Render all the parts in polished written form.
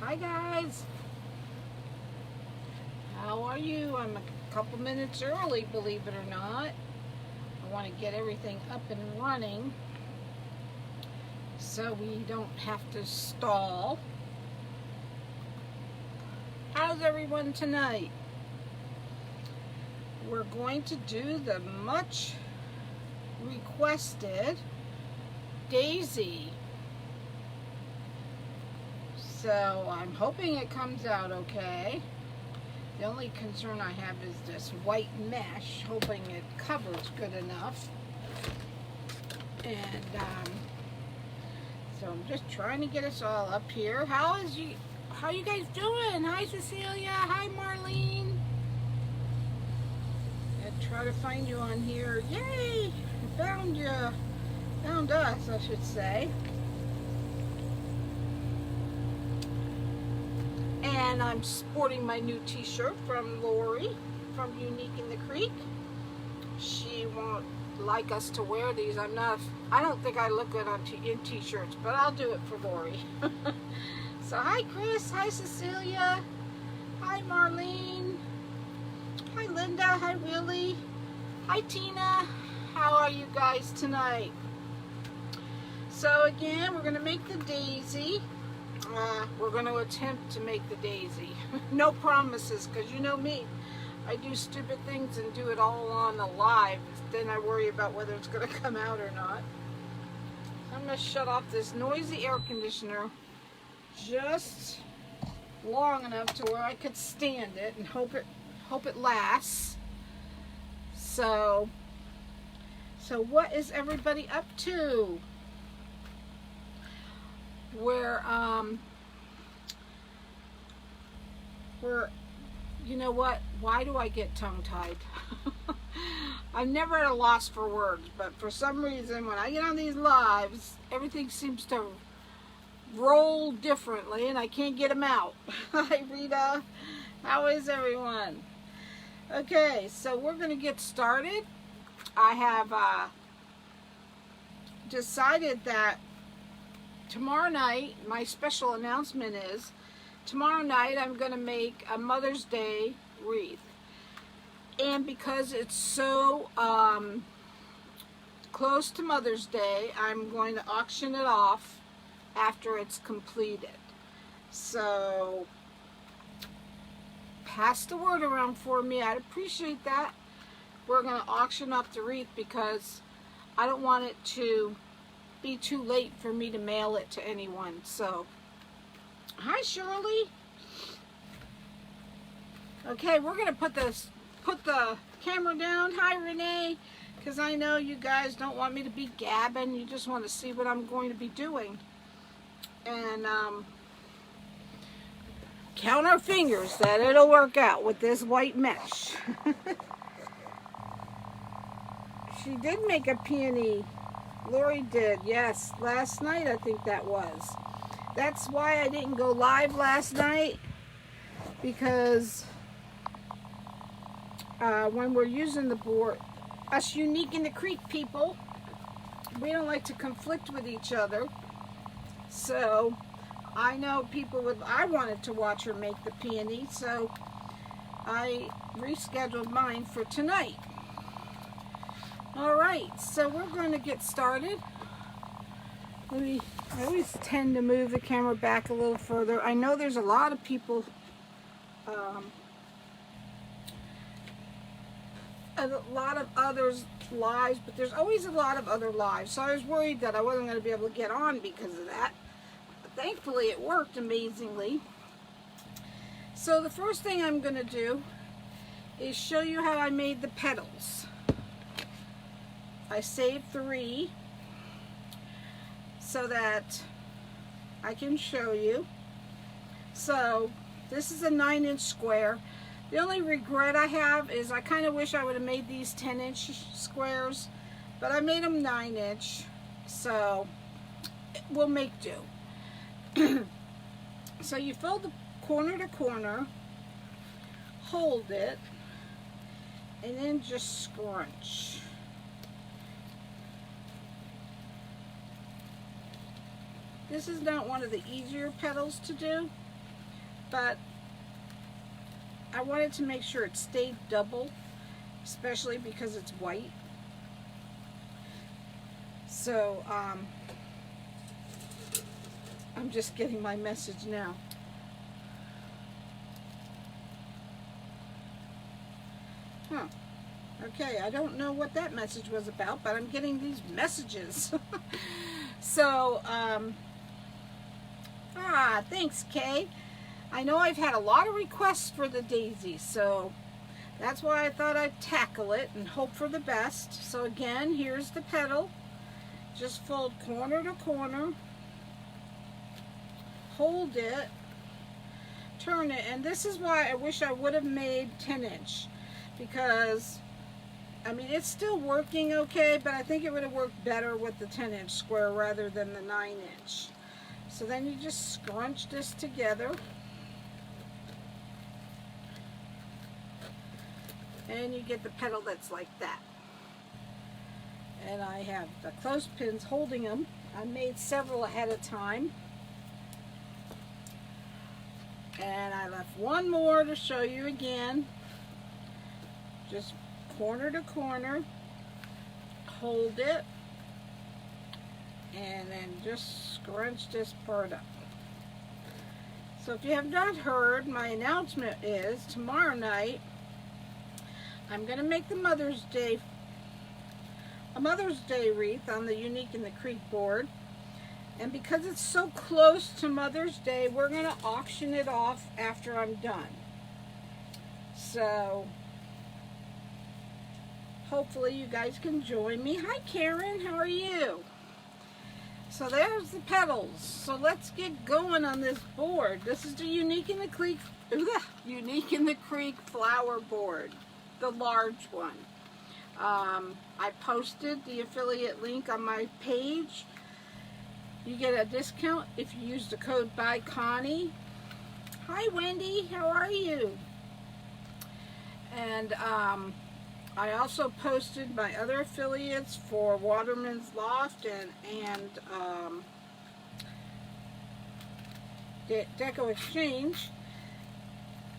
Hi guys, how are you? I'm a couple minutes early, believe it or not. I want to get everything up and running so we don't have to stall. How's everyone tonight? We're going to do the much requested daisy. So I'm hoping it comes out okay. The only concern I have is this white mesh, hoping it covers good enough. And so I'm just trying to get us all up here. How you guys doing? Hi Cecilia, hi Marlene. And try to find you on here. Yay! Found you. Found us, I should say. And I'm sporting my new t-shirt from Lori from Unique in the Creek. She won't like us to wear these. I don't think I look good in t-shirts, but I'll do it for Lori. So hi Chris, hi Cecilia, hi Marlene, hi Linda, hi Willie, hi Tina. How are you guys tonight? So again, we're going to make the daisy. We're going to attempt to make the daisy. No promises, because you know me. I do stupid things and do it all on the live. Then I worry about whether it's going to come out or not. I'm going to shut off this noisy air conditioner just long enough to where I could stand it and hope it lasts. So what is everybody up to? We're you know what, why do I get tongue-tied? I'm never at a loss for words, but for some reason when I get on these lives, everything seems to roll differently and I can't get them out. Hi Rita, how is everyone? Okay, so we're going to get started. I have decided that tomorrow night, my special announcement is, tomorrow night I'm going to make a Mother's Day wreath. And because it's so close to Mother's Day, I'm going to auction it off after it's completed. So, pass the word around for me. I'd appreciate that. We're going to auction off the wreath because I don't want it to be too late for me to mail it to anyone. So, hi Shirley. Okay, we're gonna put the camera down. Hi Renee, because I know you guys don't want me to be gabbing. You just want to see what I'm going to be doing. And count our fingers that it'll work out with this white mesh. She did make a peony. Lori did, yes, last night I think that was. That's why I didn't go live last night, because when we're using the board, us Unique in the Creek people, we don't like to conflict with each other. So I know people I wanted to watch her make the peony, so I rescheduled mine for tonight. Alright, so we're going to get started. I always tend to move the camera back a little further. I know there's a lot of people, a lot of others lives, but there's always a lot of other lives. So I was worried that I wasn't going to be able to get on because of that. But thankfully it worked amazingly. So the first thing I'm going to do is show you how I made the petals. I saved 3 so that I can show you. So this is a 9-inch square. The only regret I have is I kind of wish I would have made these 10-inch squares, but I made them 9-inch, so we'll make do. So you fold the corner to corner, hold it, and then just scrunch. This is not one of the easier petals to do, but I wanted to make sure it stayed double, especially because it's white. So I'm just getting my message now. Huh. Okay, I don't know what that message was about, but I'm getting these messages. So, thanks, Kay. I know I've had a lot of requests for the daisies, so that's why I thought I'd tackle it and hope for the best. So again, here's the petal. Just fold corner to corner, hold it, turn it, and this is why I wish I would have made 10-inch, because I mean, it's still working okay, but I think it would have worked better with the 10-inch square rather than the 9-inch. So then you just scrunch this together. And you get the petal that's like that. And I have the clothespins holding them. I made several ahead of time. And I left one more to show you again. Just corner to corner, hold it, and then just scrunch this part up. So if you have not heard, my announcement is tomorrow night I'm going to make the Mother's Day wreath on the Unique in the Creek board, and because it's so close to Mother's Day, we're going to auction it off after I'm done. So hopefully you guys can join me. Hi Karen, how are you? So there's the petals. So let's get going on this board. This is the Unique in the Creek flower board, the large one. I posted the affiliate link on my page. You get a discount if you use the code by Connie. Hi Wendy, how are you? And I also posted my other affiliates for Waterman's Loft and Deco Exchange.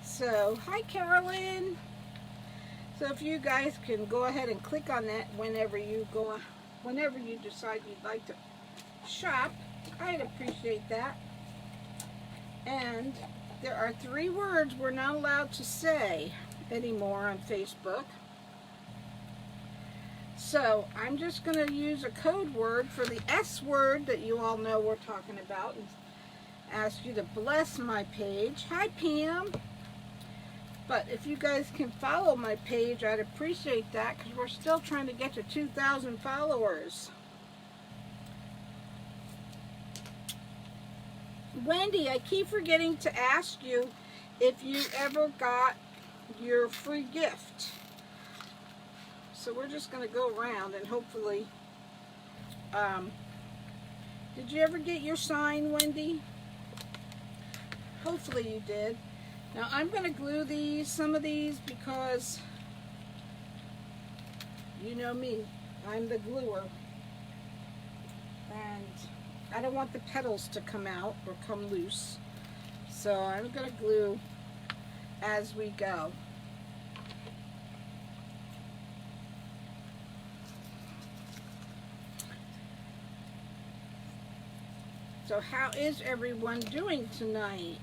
So, hi Carolyn. So if you guys can go ahead and click on that whenever you decide you'd like to shop, I'd appreciate that. And there are 3 words we're not allowed to say anymore on Facebook. So I'm just going to use a code word for the S word that you all know we're talking about and ask you to bless my page. Hi Pam. But if you guys can follow my page, I'd appreciate that, because we're still trying to get to 2,000 followers. Wendy, I keep forgetting to ask you if you ever got your free gift. So we're just going to go around and hopefully, did you ever get your sign, Wendy? Hopefully you did. Now I'm going to glue some of these, because you know me, I'm the gluer. And I don't want the petals to come out or come loose. So I'm going to glue as we go. So how is everyone doing tonight?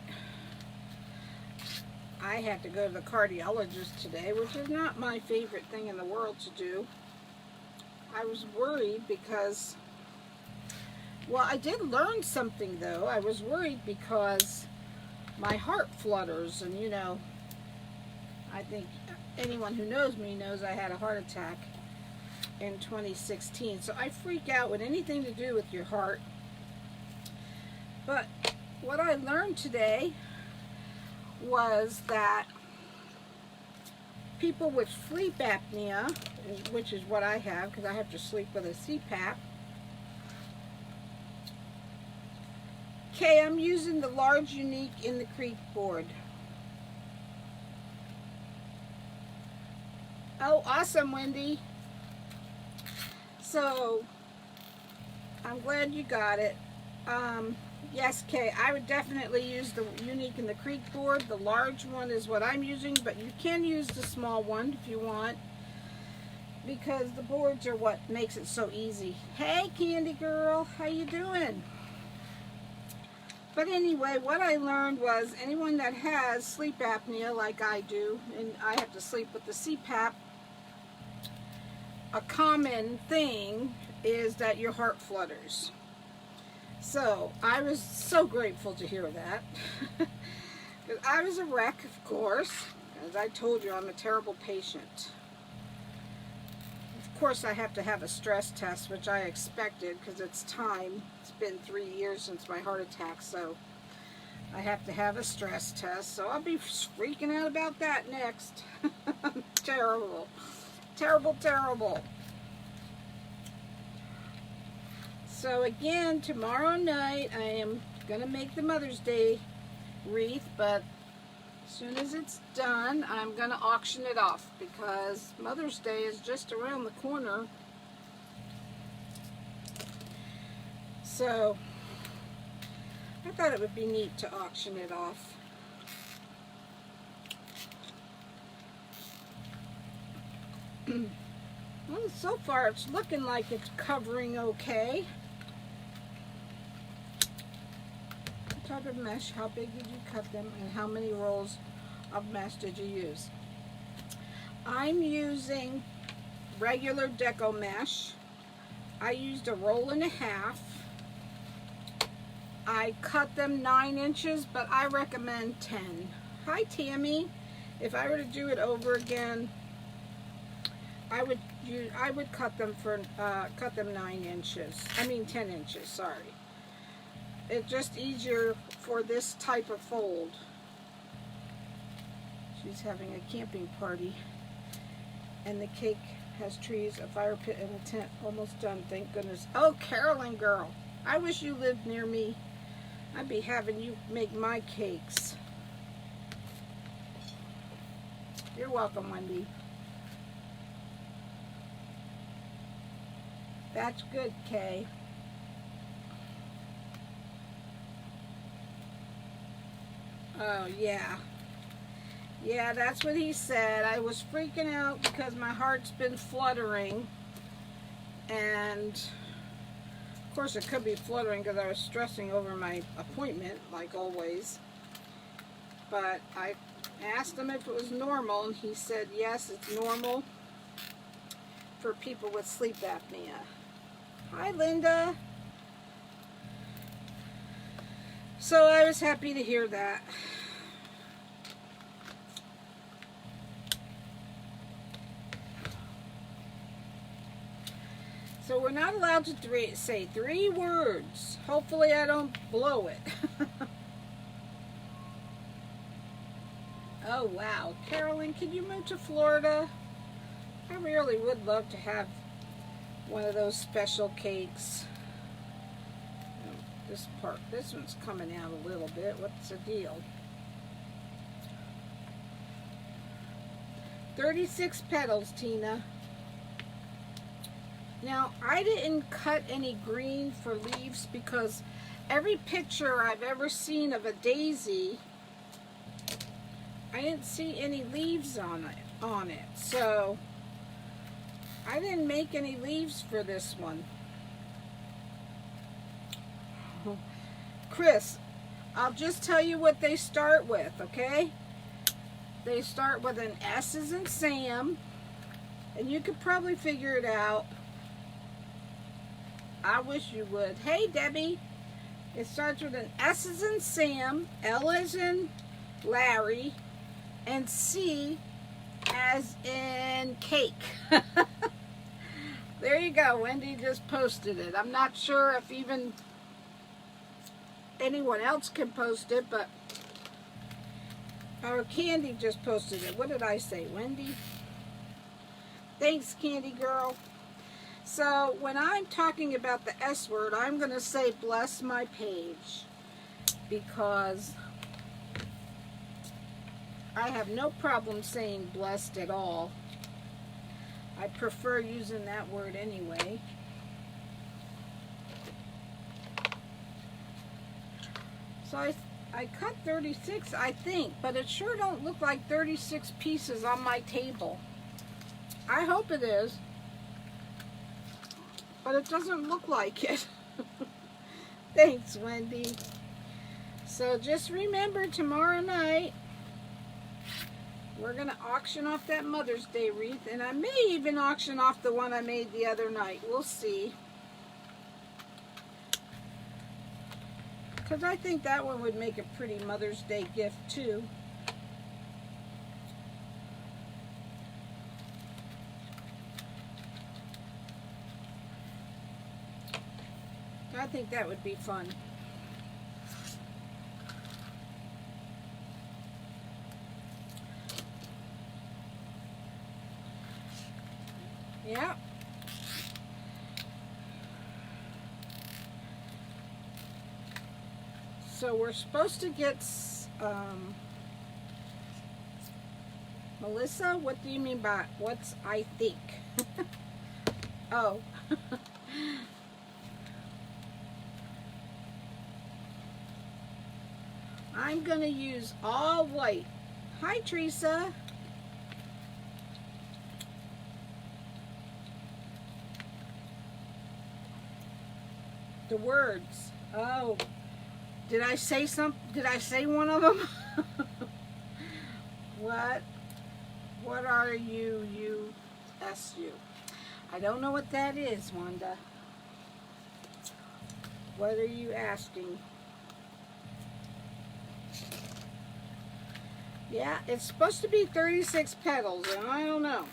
I had to go to the cardiologist today, which is not my favorite thing in the world to do. I was worried because, well, I did learn something though. I was worried because my heart flutters, and you know, I think anyone who knows me knows I had a heart attack in 2016. So I freak out with anything to do with your heart. But what I learned today was that people with sleep apnea, which is what I have because I have to sleep with a CPAP. Okay, I'm using the large Unique in the Creek board. Oh, awesome, Wendy. So, I'm glad you got it. Yes, Kay, I would definitely use the Unique in the Creek board. The large one is what I'm using, but you can use the small one if you want, because the boards are what makes it so easy. Hey, Candy Girl, how you doing? But anyway, what I learned was anyone that has sleep apnea like I do, and I have to sleep with the CPAP, a common thing is that your heart flutters. So I was so grateful to hear that. Because I was a wreck, of course. As I told you, I'm a terrible patient. Of course, I have to have a stress test, which I expected because it's time. It's been 3 years since my heart attack, so I have to have a stress test. So I'll be freaking out about that next. Terrible. Terrible, terrible. So again, tomorrow night I am going to make the Mother's Day wreath, but as soon as it's done, I'm going to auction it off because Mother's Day is just around the corner. So I thought it would be neat to auction it off. Well, so far it's looking like it's covering okay. Type of mesh, how big did you cut them, and how many rolls of mesh did you use? I'm using regular deco mesh. I used 1.5 rolls. I cut them 9 inches, but I recommend 10. Hi Tammy. If I were to do it over again, I would cut them 9 inches. I mean 10 inches, sorry. It's just easier for this type of fold. She's having a camping party, and the cake has trees, a fire pit, and a tent. Almost done, thank goodness. Oh, Carolyn girl, I wish you lived near me. I'd be having you make my cakes. You're welcome, Wendy. That's good, Kay. Oh, yeah. Yeah, that's what he said. I was freaking out because my heart's been fluttering. And, of course, it could be fluttering because I was stressing over my appointment, like always. But I asked him if it was normal, and he said, yes, it's normal for people with sleep apnea. Hi, Linda. So I was happy to hear that. So we're not allowed to say 3 words. Hopefully I don't blow it. Oh wow. Carolyn, can you move to Florida? I really would love to have one of those special cakes. This one's coming out a little bit. What's the deal? 36 petals, Tina. Now, I didn't cut any green for leaves because every picture I've ever seen of a daisy, I didn't see any leaves on it. So, I didn't make any leaves for this one. Chris, I'll just tell you what they start with, okay? They start with an S as in Sam, and you could probably figure it out. I wish you would. Hey, Debbie. It starts with an S as in Sam, L as in Larry, and C as in cake. There you go. Wendy just posted it. I'm not sure if even anyone else can post it, but our Candy just posted it. What did I say, Wendy? Thanks, Candy girl. So when I'm talking about the S word, I'm going to say bless my page because I have no problem saying blessed at all. I prefer using that word anyway. So I cut 36, I think, but it sure don't look like 36 pieces on my table. I hope it is, but it doesn't look like it. Thanks, Wendy. So just remember, tomorrow night, we're going to auction off that Mother's Day wreath, and I may even auction off the one I made the other night. We'll see. Because I think that one would make a pretty Mother's Day gift, too. I think that would be fun. Yeah. So we're supposed to get, Melissa, what do you mean by what's I think? Oh. I'm going to use all white. Hi, Teresa. The words. Oh. Did I say something? Did I say one of them? What? What are you, U-S-U? I don't know what that is, Wanda. What are you asking? Yeah, it's supposed to be 36 petals, and I don't know.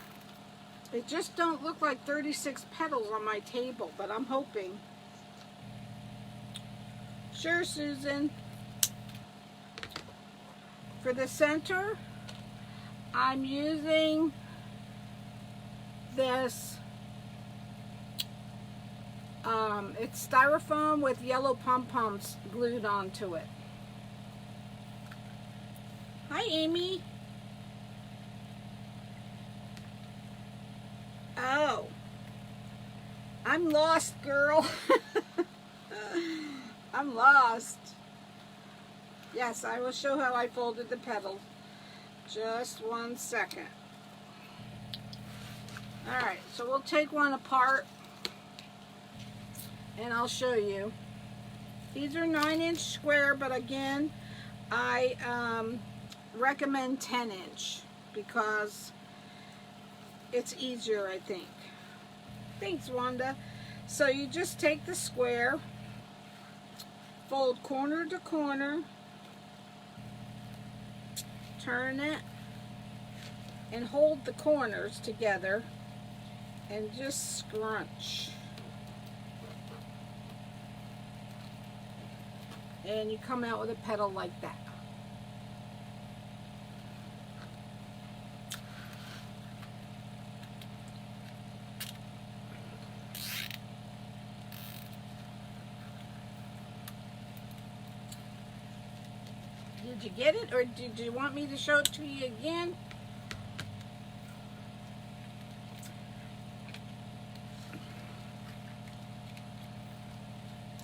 It just don't look like 36 petals on my table, but I'm hoping. Sure, Susan. For the center, I'm using this, it's styrofoam with yellow pom-poms glued onto it. Hi, Amy. Oh, I'm lost, girl. I'm lost. Yes, I will show how I folded the petals. Just 1 second. Alright, so we'll take one apart and I'll show you. These are 9-inch square, but again, I recommend 10-inch because it's easier, I think. Thanks, Wanda. So you just take the square, fold corner to corner, turn it, and hold the corners together and just scrunch. And you come out with a petal like that. Did you get it, or did you want me to show it to you again?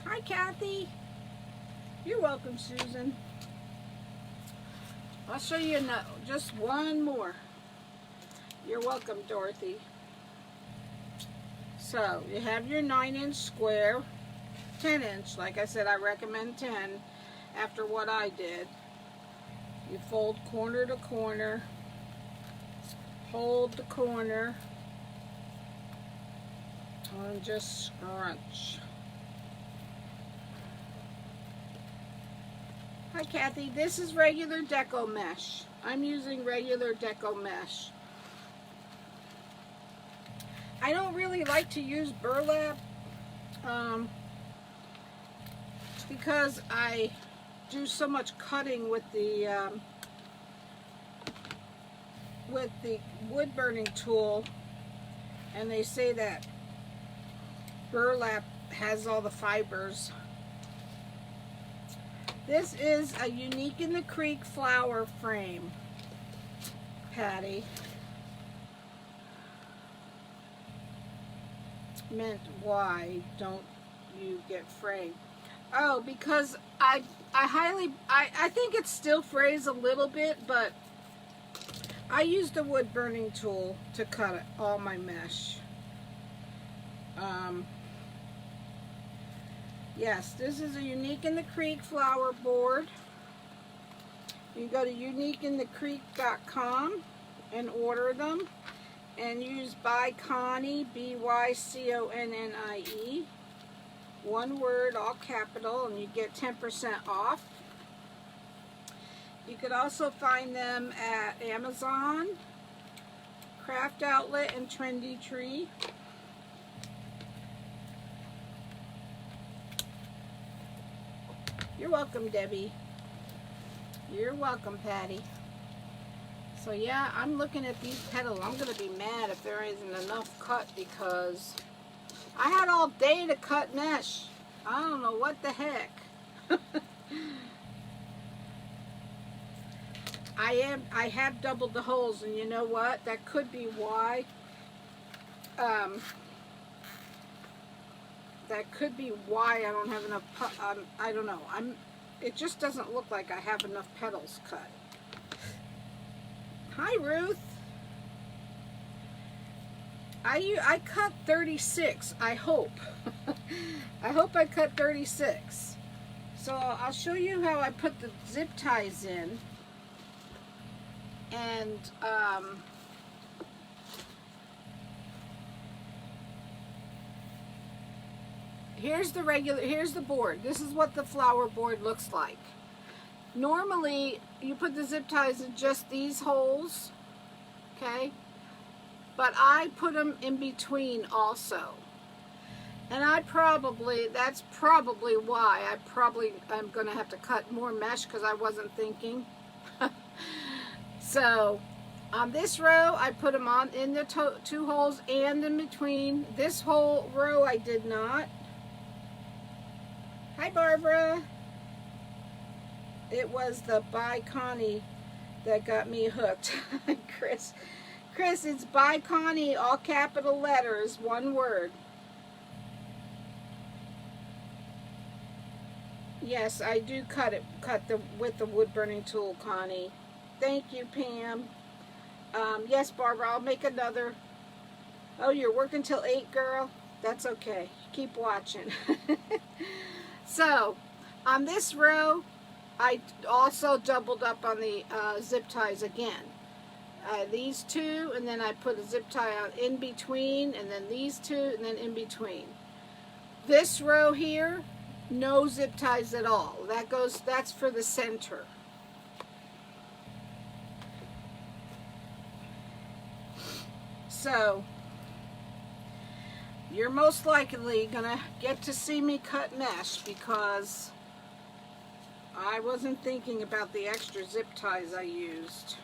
Hi, Kathy. You're welcome, Susan. I'll show you just one more. You're welcome, Dorothy. So, you have your 9-inch square, 10-inch. Like I said, I recommend 10 after what I did. You fold corner to corner, hold the corner, and just scrunch. Hi, Kathy. This is regular deco mesh. I'm using regular deco mesh. I don't really like to use burlap because I do so much cutting with the wood burning tool, and they say that burlap has all the fibers. This is a Unique in the Creek flower frame, Patty. Meant why don't you get framed? Oh, because I think it still frays a little bit, but I used a wood burning tool to cut all my mesh. Yes, this is a Unique in the Creek flower board. You go to uniqueinthecreek.com and order them, and use by Connie, BYCONNIE, one word, all capital, and you get 10% off. You could also find them at Amazon, Craft Outlet, and Trendy Tree. You're welcome, Debbie. You're welcome, Patty. So yeah, I'm looking at these petals. I'm going to be mad if there isn't enough cut, because I had all day to cut mesh. I don't know what the heck. I have doubled the holes, and you know what? That could be why. That could be why I don't have enough. I don't know. It just doesn't look like I have enough petals cut. Hi, Ruth. I cut 36. I hope. I hope I cut 36. So I'll show you how I put the zip ties in. And here's the board. This is what the flower board looks like. Normally you put the zip ties in just these holes, okay? But I put them in between also. And that's probably why I'm gonna have to cut more mesh, because I wasn't thinking. So on this row, I put them on in the two holes and in between. This whole row I did not. Hi, Barbara. It was the by Connie that got me hooked. Chris, it's by Connie, all capital letters, one word. Yes, I do cut with the wood burning tool, Connie. Thank you, Pam. Yes, Barbara, I'll make another. Oh, you're working till 8, girl? That's okay. Keep watching. So, on this row, I also doubled up on the zip ties again. These two, and then I put a zip tie on in between, and then these two, and then in between. This row here, no zip ties at all. That's for the center. So, you're most likely gonna get to see me cut mesh, because I wasn't thinking about the extra zip ties I used.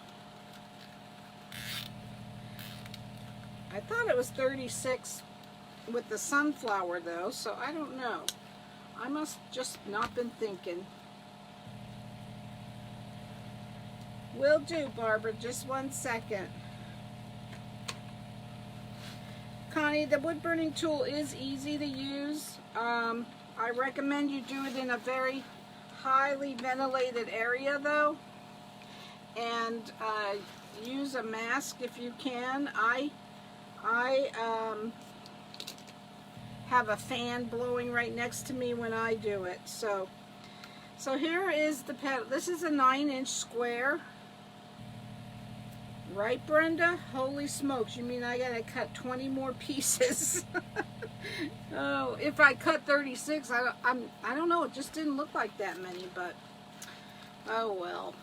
I thought it was 36 with the sunflower though, so I don't know. I must just not been thinking. Will do, Barbara, just 1 second. Connie, the wood burning tool is easy to use. I recommend you do it in a very highly ventilated area though, and use a mask if you can. I have a fan blowing right next to me when I do it. So here is the petal. This is a 9-inch square. Right, Brenda? Holy smokes, you mean I gotta cut 20 more pieces? Oh, if I cut 36, I don't know, it just didn't look like that many, but oh well.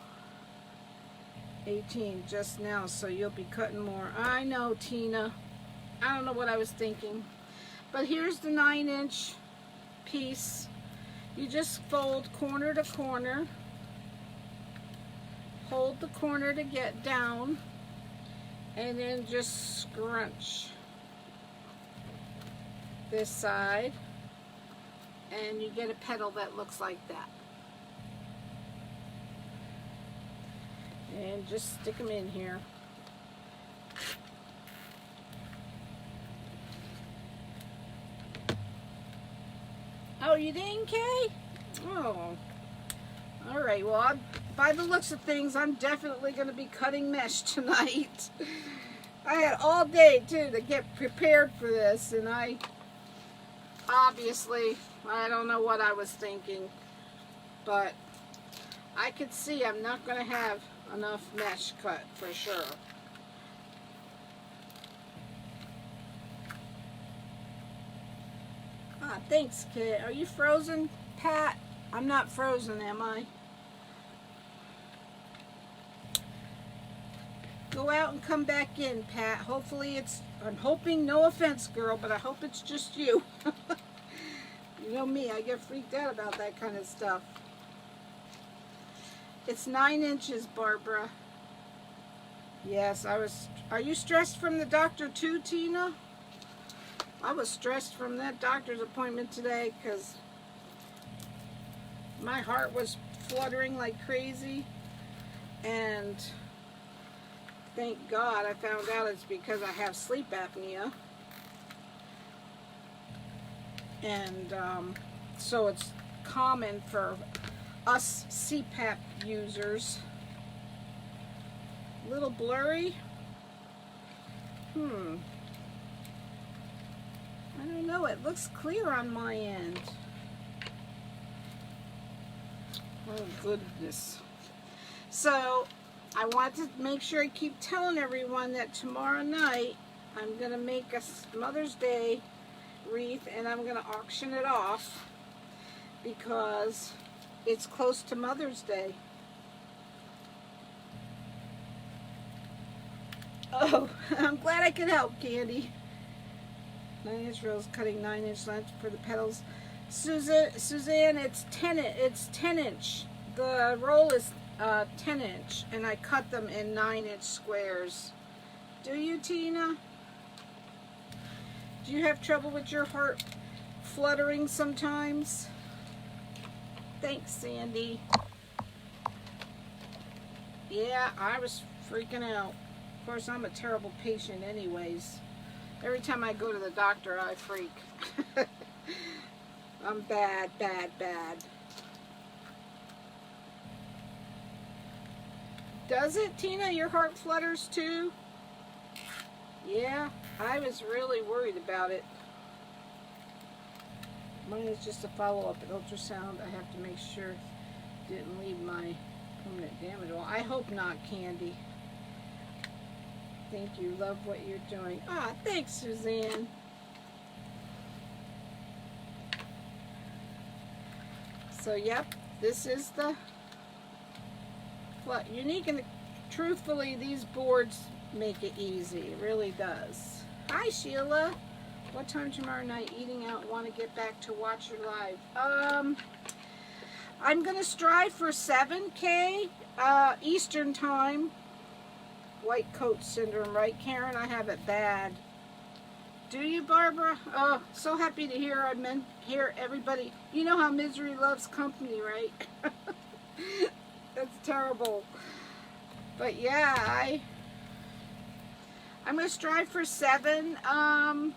18 just now, so you'll be cutting more. I know, Tina. I don't know what I was thinking. But here's the 9-inch piece. You just fold corner to corner. Hold the corner to get down. And then just scrunch this side. And you get a petal that looks like that. And just stick them in here. Oh, you didn't, Kay? Oh. All right, well, by the looks of things, I'm definitely going to be cutting mesh tonight. I had all day, too, to get prepared for this, and I don't know what I was thinking, but I could see I'm not going to have enough mesh cut for sure. Ah, thanks, kid. Are you frozen, Pat? I'm not frozen, am I? Go out and come back in, Pat. Hopefully I'm hoping, no offense, girl, but I hope it's just you. You know me, I get freaked out about that kind of stuff. It's 9 inches, Barbara. Yes, are you stressed from the doctor too, Tina? I was stressed from that doctor's appointment today because my heart was fluttering like crazy, and thank God I found out it's because I have sleep apnea. And so it's common for us CPAP users. A little blurry. I don't know, it looks clear on my end. Oh goodness. So I want to make sure I keep telling everyone that tomorrow night I'm going to make a Mother's Day wreath, and I'm going to auction it off because it's close to Mother's Day. Oh, I'm glad I could help, Candy. 9-inch rolls, cutting 9-inch lengths for the petals. Suzanne, it's 10 inch. The roll is 10 inch, and I cut them in 9-inch squares. Do you, Tina? Do you have trouble with your heart fluttering sometimes? Thanks, Sandy. Yeah, I was freaking out. Of course, I'm a terrible patient anyways. Every time I go to the doctor, I freak. I'm bad. Does it, Tina? Your heart flutters too? Yeah, I was really worried about it. Mine is just a follow-up at ultrasound. I have to make sure it didn't leave my permanent damage. Well, I hope not, Candy. Thank you. Love what you're doing. Ah, thanks, Suzanne. So, yep, this is the unique, and truthfully, these boards make it easy. It really does. Hi, Sheila. What time tomorrow night? Eating out. Want to get back to watch your live. I'm going to strive for 7K Eastern time. White coat syndrome, right, Karen? I have it bad. Do you, Barbara? Oh, so happy to hear hear everybody. You know how misery loves company, right? That's terrible. But yeah, I'm going to strive for 7K,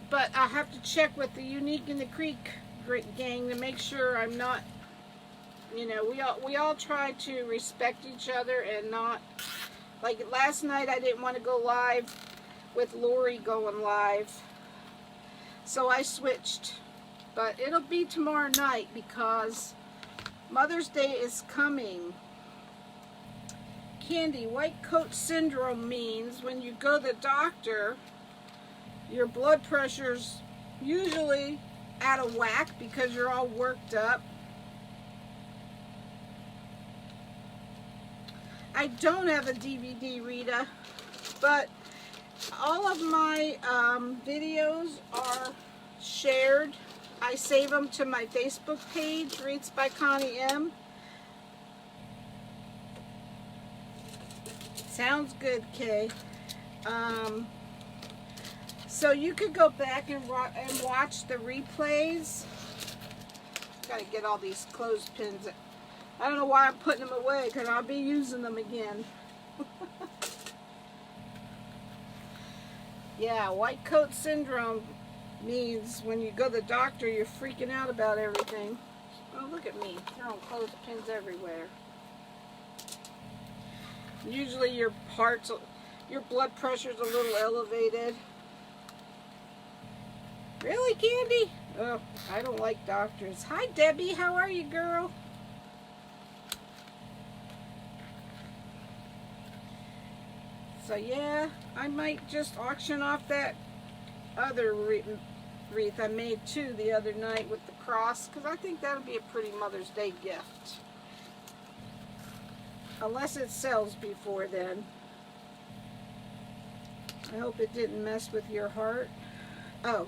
but I have to check with the Unique in the Creek gang to make sure I'm not, you know, we all try to respect each other and not, like last night I didn't want to go live with Lori going live, so I switched, but it'll be tomorrow night because Mother's Day is coming. Candy, white coat syndrome means when you go to the doctor, your blood pressure's usually out of whack because you're all worked up. I don't have a DVD, Rita, but all of my videos are shared. I save them to my Facebook page, Wreaths by Connie M. Sounds good, Kay. So you could go back and watch the replays. Gotta get all these clothespins. I don't know why I'm putting them away, because I'll be using them again. Yeah, white coat syndrome means when you go to the doctor, you're freaking out about everything. Oh, look at me, throwing clothespins everywhere. Usually your blood pressure's a little elevated. Really, Candy? Oh, I don't like doctors. Hi, Debbie. How are you, girl? So, yeah, I might just auction off that other wreath I made, too, the other night with the cross, because I think that would be a pretty Mother's Day gift. Unless it sells before then. I hope it didn't mess with your heart. Oh.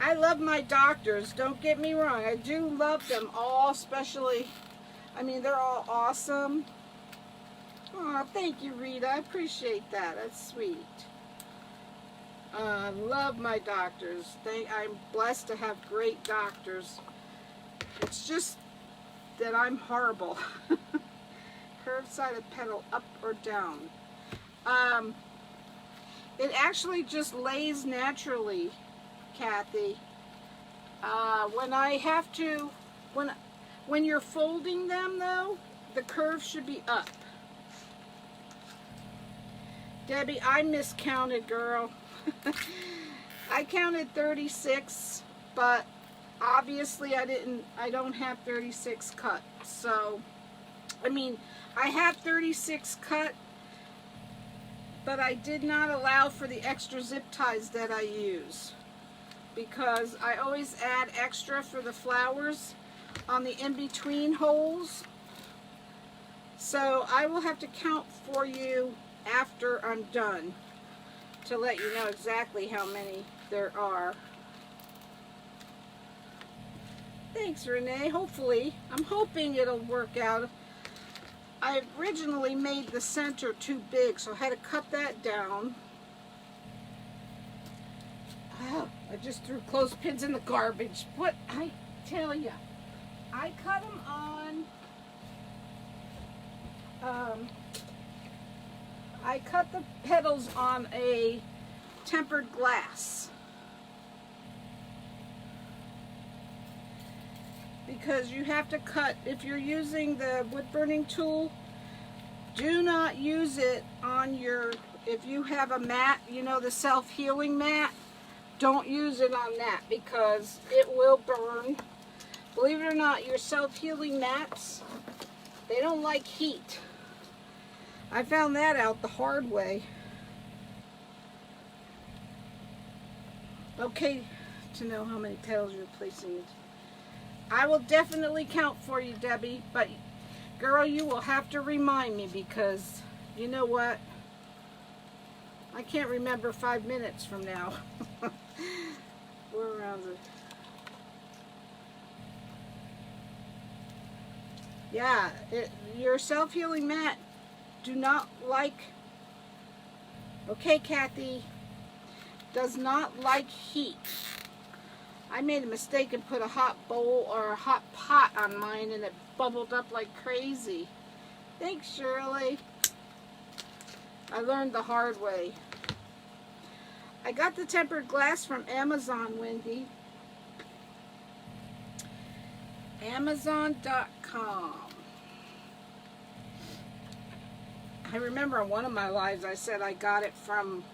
I love my doctors, don't get me wrong. I do love them all, especially, I mean, they're all awesome. Oh, thank you, Rita. I appreciate that. That's sweet. I love my doctors. I'm blessed to have great doctors. It's just that I'm horrible. Curved-sided pedal, up or down. It actually just lays naturally, Kathy. When you're folding them though, the curve should be up. Debbie, I miscounted, girl. I counted 36, but obviously I don't have 36 cut. So, I mean, I have 36 cut, but I did not allow for the extra zip ties that I use, because I always add extra for the flowers on the in-between holes. So I will have to count for you after I'm done to let you know exactly how many there are. Thanks, Renee. Hopefully, I'm hoping it'll work out. I originally made the center too big, so I had to cut that down. Oh, I just threw clothespins in the garbage. What I tell ya, I cut them on. I cut the petals on a tempered glass because you have to cut, if you're using the wood burning tool, do not use it on your, if you have a mat, you know, the self-healing mat, don't use it on that because it will burn. Believe it or not, your self-healing mats, they don't like heat. I found that out the hard way. Okay, to know how many petals you're placing. I will definitely count for you, Debbie, but girl, you will have to remind me because you know what? I can't remember 5 minutes from now. We're around the... Yeah, your self-healing mat do not like, okay, Kathy, does not like heat. I made a mistake and put a hot bowl or a hot pot on mine and it bubbled up like crazy. Thanks, Shirley. I learned the hard way. I got the tempered glass from Amazon, Wendy. Amazon.com. I remember on one of my lives I said I got it from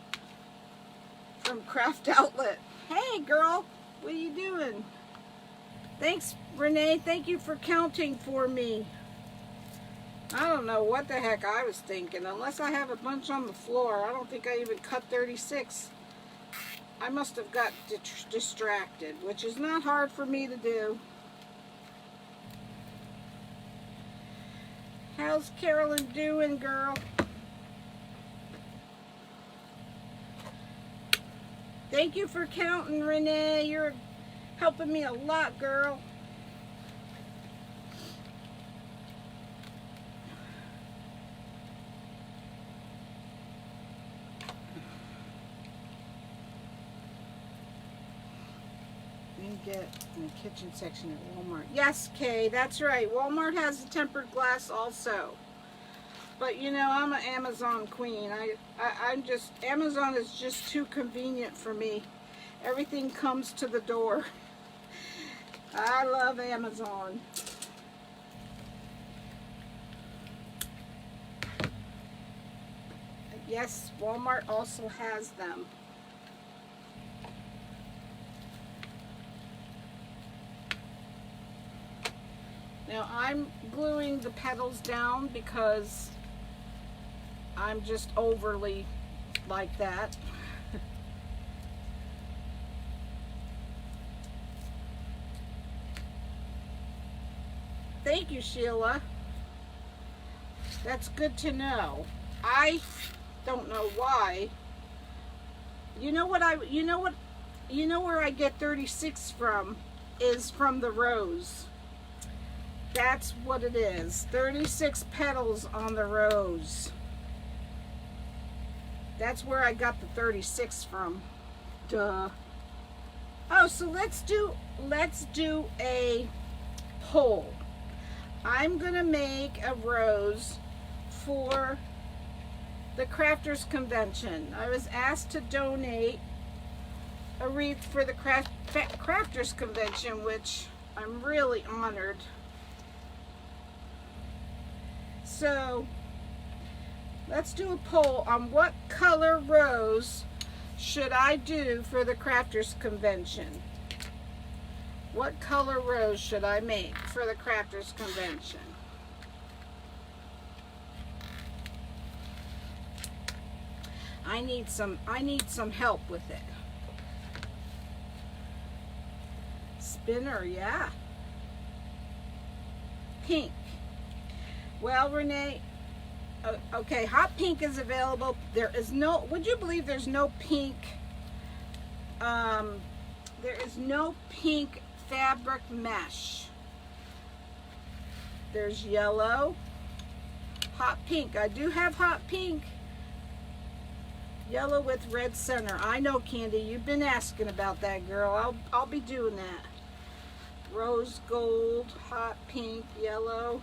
Craft Outlet. Hey girl, what are you doing? Thanks, Renee. Thank you for counting for me. I don't know what the heck I was thinking. Unless I have a bunch on the floor. I don't think I even cut 36. I must have got distracted, which is not hard for me to do. How's Carolyn doing, girl? Thank you for counting, Renee. You're helping me a lot, girl. Get in the kitchen section at Walmart. Yes, Kay, that's right. Walmart has the tempered glass also. But you know, I'm an Amazon queen. I'm just, Amazon is just too convenient for me. Everything comes to the door. I love Amazon. Yes, Walmart also has them. Now I'm gluing the petals down because I'm just overly like that. Thank you, Sheila. That's good to know. I don't know why. You know where I get 36 from is from the rose. That's what it is. 36 petals on the rose. That's where I got the 36 from. Duh. Oh, so let's do a poll. I'm gonna make a rose for the Crafters Convention. I was asked to donate a wreath for the Crafters Convention, which I'm really honored. So let's do a poll on what color rose should I do for the Crafters Convention. What color rose should I make for the Crafters Convention? I need some help with it. Spinner, yeah. Pink. Well, Renee, okay, hot pink is available. There is no, would you believe there's no pink, there is no pink fabric mesh. There's yellow, hot pink. I do have hot pink. Yellow with red center. I know, Candy, you've been asking about that, girl. I'll be doing that. Rose gold, hot pink, yellow.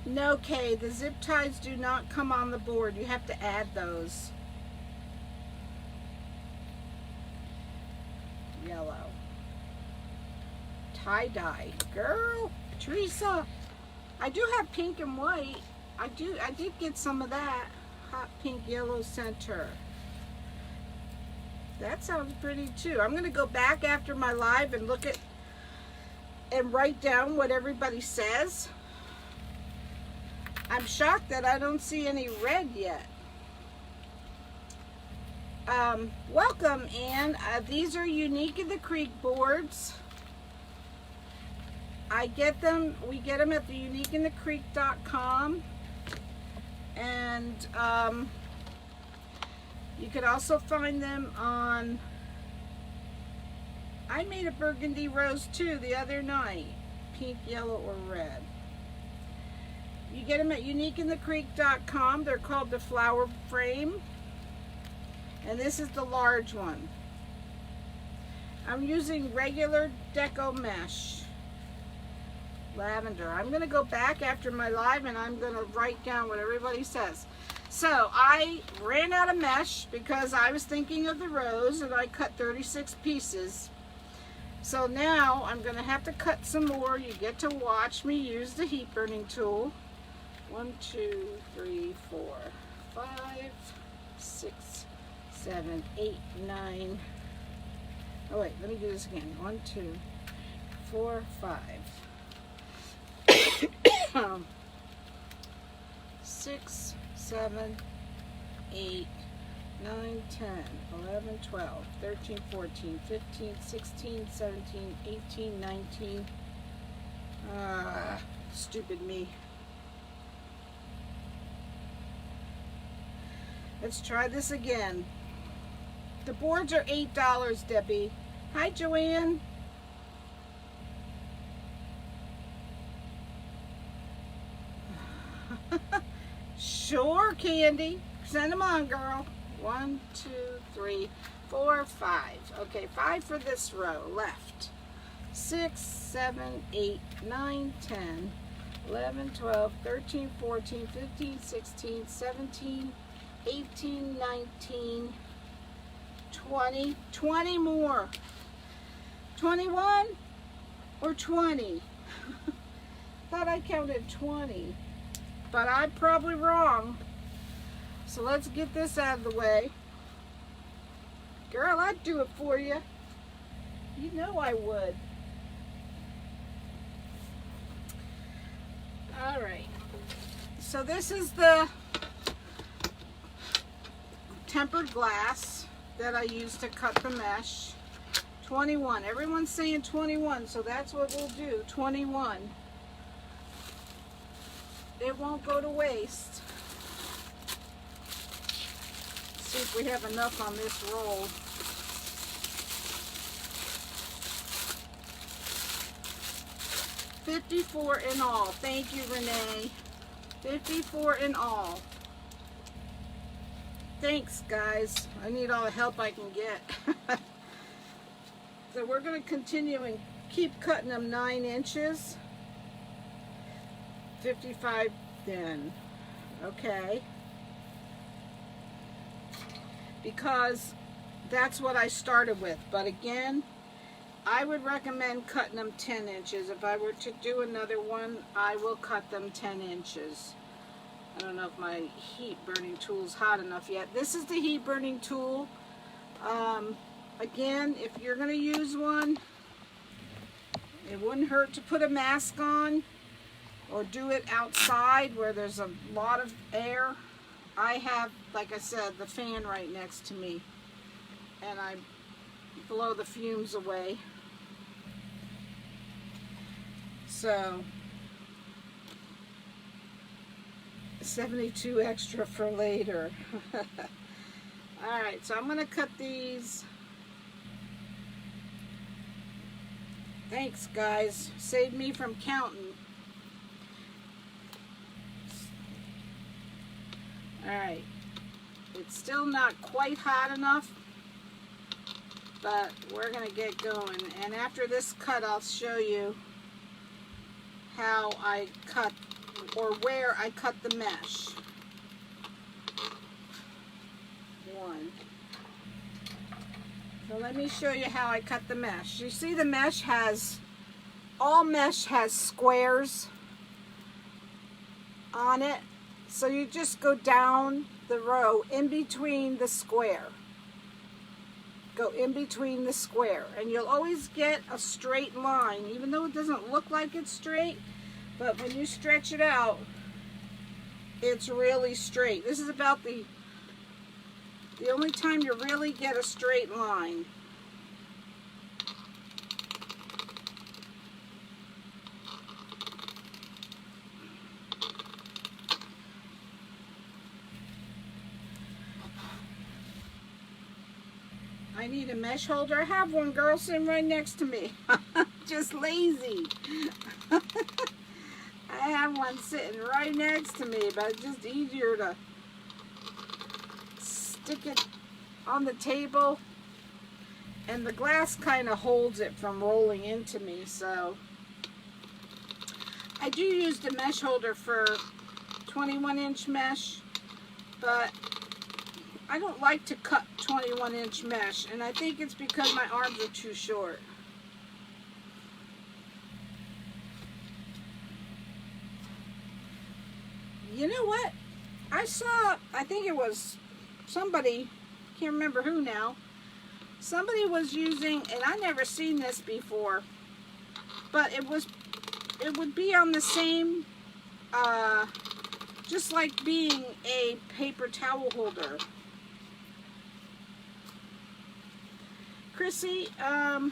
No, Kay, the zip ties do not come on the board. You have to add those. Yellow. Tie-dye. Girl, Teresa. I do have pink and white. I did get some of that. Hot pink, yellow center. That sounds pretty too. I'm going to go back after my live and look at and write down what everybody says. I'm shocked that I don't see any red yet. Welcome, Ann. These are Unique in the Creek boards. We get them at the uniqueinthecreek.com. And you could also find them on, I made a burgundy rose too the other night. Pink, yellow, or red. You get them at uniqueinthecreek.com. They're called the flower frame. And this is the large one. I'm using regular deco mesh. Lavender. I'm going to go back after my live and I'm going to write down what everybody says. So I ran out of mesh because I was thinking of the rose and I cut 36 pieces. So now I'm going to have to cut some more. You get to watch me use the heat burning tool. 1, 2, 3, 4, 5, 6, 7, 8, 9. Oh wait, let me do this again. 1, 2, 4, 5. 6, 7, 8, 9, 10, 11, 12, 13, 14, 15, 16, 17, 18, 19. Stupid me. Let's try this again. The boards are $8, Debbie. Hi, Joanne. Sure, Candy. Send them on, girl. 1, 2, 3, 4, 5. Okay, 5 for this row left. 6, 7, 8, 9, 10, 11, 12, 13, 14, 15, 16, 17, 18, 19, 20, 20 more. 21 or 20? Thought I counted 20, but I'm probably wrong. So let's get this out of the way. Girl, I'd do it for you. You know I would. All right. So this is the tempered glass that I used to cut the mesh. 21. Everyone's saying 21, so that's what we'll do. 21. It won't go to waste. See if we have enough on this roll. 54 in all. Thank you, Renee. 54 in all. Thanks, guys. I need all the help I can get. So we're going to continue and keep cutting them 9 inches. 55 then. Okay. Because that's what I started with. But again, I would recommend cutting them 10 inches. If I were to do another one, I will cut them 10 inches. I don't know if my heat burning tool is hot enough yet. This is the heat burning tool. Again, if you're going to use one, it wouldn't hurt to put a mask on or do it outside where there's a lot of air. I have, like I said, the fan right next to me, and I blow the fumes away. So 72 extra for later. Alright, so I'm going to cut these. Thanks, guys. Saved me from counting. Alright. It's still not quite hot enough, but we're going to get going. And after this cut, I'll show you how I cut, or where I cut the mesh. 1. So let me show you how I cut the mesh. You see the mesh has, all mesh has squares on it. So you just go down the row in between the square. Go in between the square, and you'll always get a straight line, even though it doesn't look like it's straight, but when you stretch it out, it's really straight. This is about the only time you really get a straight line. I need a mesh holder. I have one, girl, sitting right next to me. Just lazy. I have one sitting right next to me, but it's just easier to stick it on the table. And the glass kind of holds it from rolling into me, so. I do use the mesh holder for 21-inch mesh, but I don't like to cut 21-inch mesh, and I think it's because my arms are too short. You know what? I saw, I think it was somebody, can't remember who now, somebody was using, and I never seen this before, but it would be on the same, just like being a paper towel holder. Chrissy, the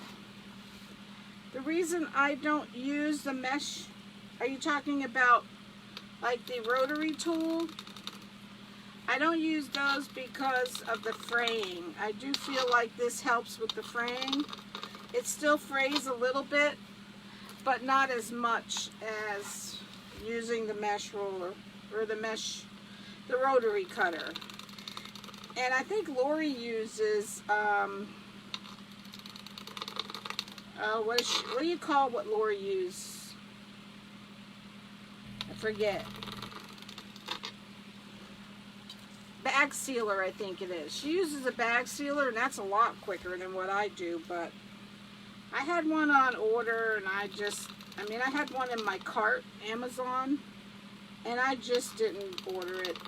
reason I don't use the mesh, are you talking about like the rotary tool? I don't use those because of the fraying. I do feel like this helps with the fraying. It still frays a little bit, but not as much as using the mesh roller, or the rotary cutter. And I think Lori uses, what do you call what Lori uses? forget. Bag sealer, I think it is. She uses a bag sealer, and that's a lot quicker than what I do, but I had one on order, and I had one in my cart, Amazon, and I just didn't order it.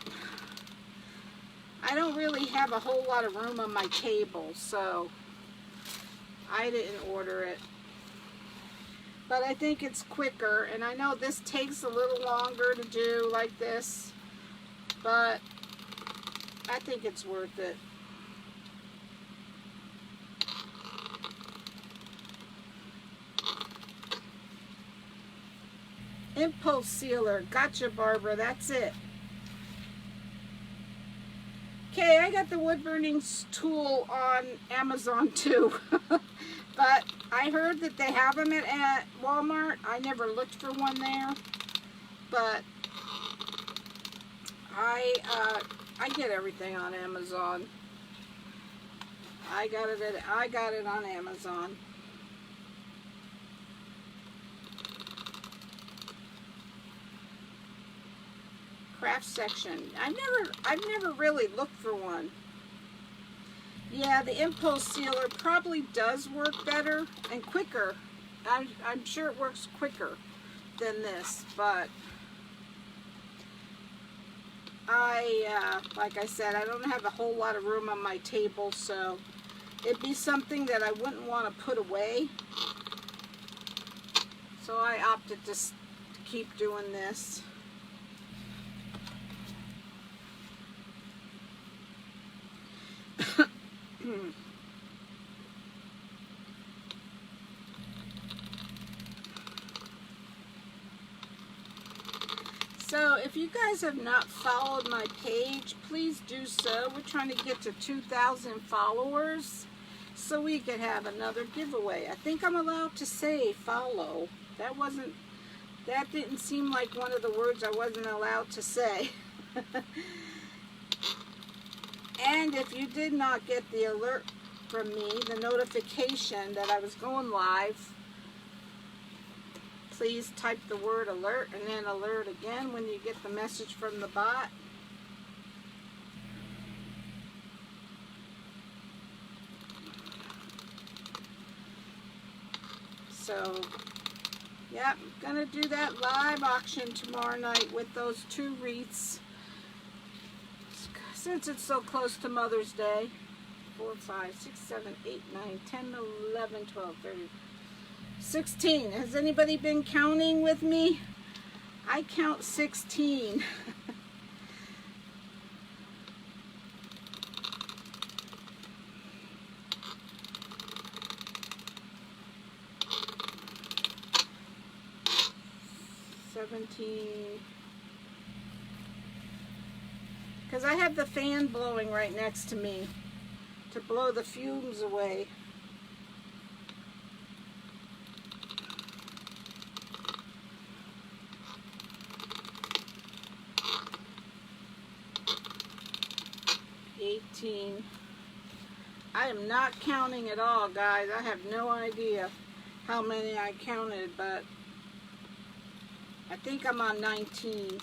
I don't really have a whole lot of room on my table, so I didn't order it. But I think it's quicker, and I know this takes a little longer to do like this, but I think it's worth it. Impulse sealer. Gotcha, Barbara. That's it. Okay, I got the wood burning tool on Amazon too. But I heard that they have them at Walmart. I never looked for one there. But I get everything on Amazon. I got it on Amazon. Craft section. I've never really looked for one. Yeah, the impulse sealer probably does work better and quicker. I'm sure it works quicker than this, but like I said, I don't have a whole lot of room on my table, so it'd be something that I wouldn't want to put away. So I opted to keep doing this. So if you guys have not followed my page, please do so. We're trying to get to 2,000 followers so we could have another giveaway. I think I'm allowed to say follow. That didn't seem like one of the words I wasn't allowed to say. And if you did not get the alert from me, the notification that I was going live, please type the word alert and then alert again when you get the message from the bot. So, yeah, I'm going to do that live auction tomorrow night with those 2 wreaths. Since it's so close to Mother's Day. 4, 5, 6, 7, 8, 9, 10, 11, 12, 13, 16. Has anybody been counting with me? I count 16. Because I have the fan blowing right next to me to blow the fumes away. I am not counting at all, guys. I have no idea how many I counted, but I think I'm on 19.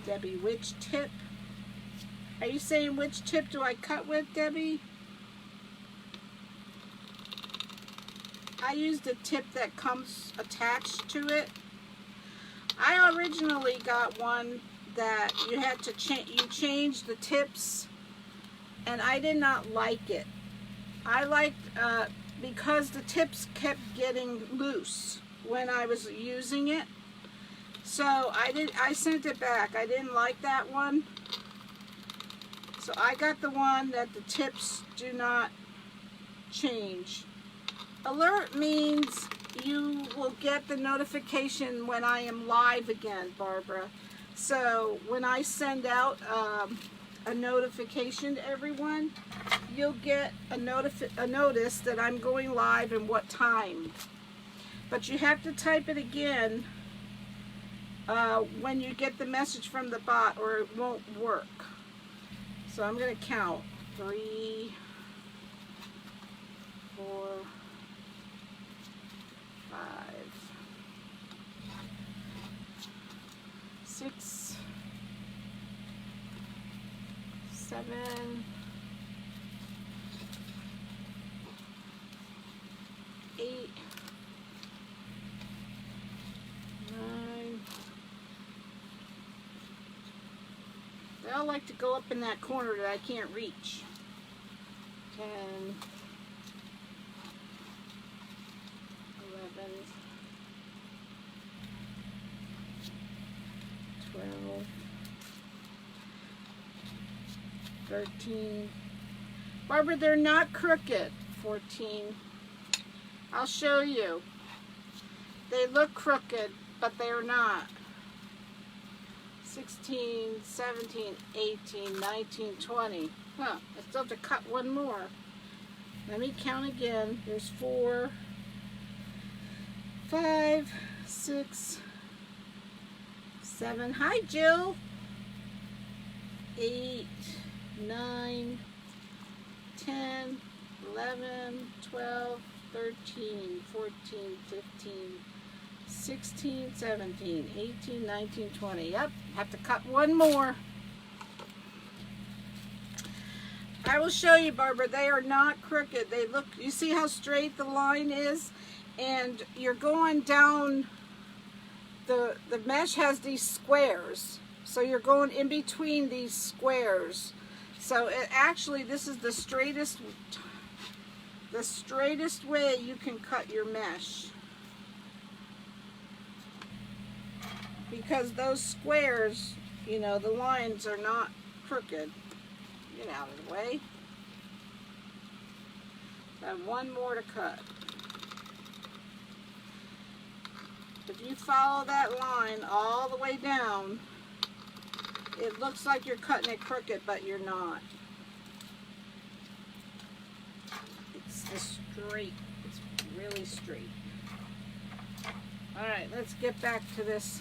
Debbie, which tip? Are you saying which tip do I cut with, Debbie? I used the tip that comes attached to it. I originally got one that you had to change the tips, and I did not like it. I liked because the tips kept getting loose when I was using it. So I sent it back. I didn't like that one. So I got the one that the tips do not change. Alert means you will get the notification when I am live again, Barbara. So when I send out a notification to everyone, you'll get a notice that I'm going live and what time. But you have to type it again when you get the message from the bot, or it won't work. So I'm going to count 3, 4, 5, 6, 7, 8, 9. They all like to go up in that corner that I can't reach. 10, 11, 12, 13. Barbara, they're not crooked. 14. I'll show you. They look crooked, but they're not. 16, 17, 18, 19, 20. Huh, I still have to cut one more. Let me count again. There's 4, 5, 6, 7. Hi, Jill. 8, 9, 10, 11, 12, 13, 14, 15, 16, 17, 18, 19, 20. Yep, have to cut one more. I will show you, Barbara. They are not crooked. They look, you see how straight the line is? And you're going down, the mesh has these squares. So you're going in between these squares. So it actually, this is the straightest way you can cut your mesh. Because those squares, you know, the lines are not crooked. Get out of the way. I have one more to cut. If you follow that line all the way down, it looks like you're cutting it crooked, but you're not. It's straight. It's really straight. All right, let's get back to this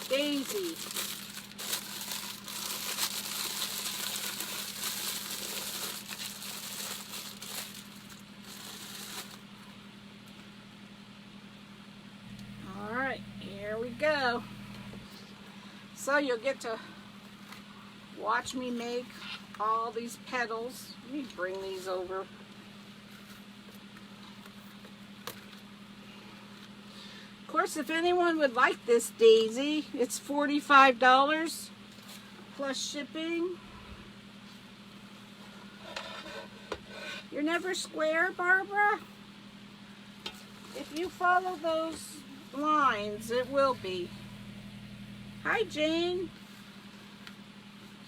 daisy. All right, here we go. So you'll get to watch me make all these petals. Let me bring these over. Of course, if anyone would like this daisy, it's $45 plus shipping. You're never square, Barbara? If you follow those lines, it will be. Hi, Jane.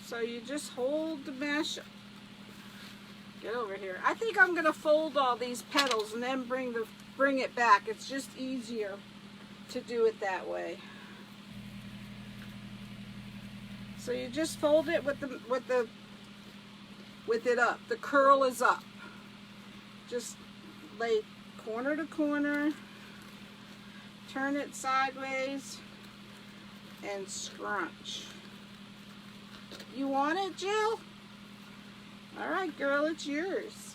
So you just hold the mesh. Get over here. I think I'm going to fold all these petals and then bring it back. It's just easier to do it that way. So you just fold it with it up. The curl is up. Just lay corner to corner. Turn it sideways and scrunch. You want it, Jill? All right, girl, it's yours.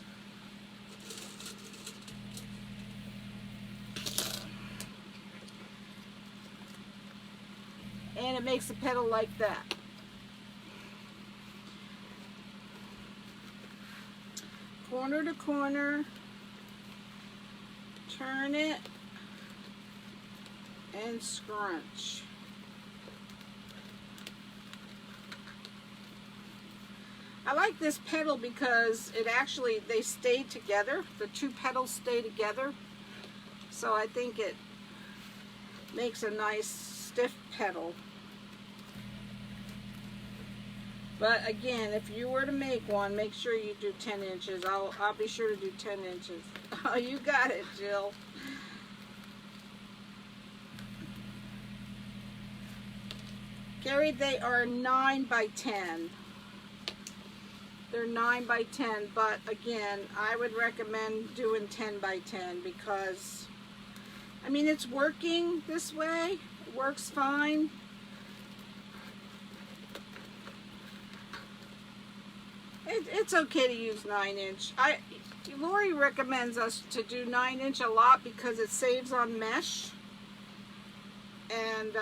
And it makes a petal like that. Corner to corner. Turn it and scrunch. I like this petal because it actually, they stay together. The two petals stay together. So I think it makes a nice stiff petal. But again, if you were to make one, make sure you do 10 inches. I'll be sure to do 10 inches. Oh, you got it, Jill. Gary, they are 9 by 10. They're 9 by 10, but again, I would recommend doing 10 by 10 because, I mean, it's working this way. It works fine. It's okay to use 9-inch. Lori recommends us to do 9-inch a lot because it saves on mesh. And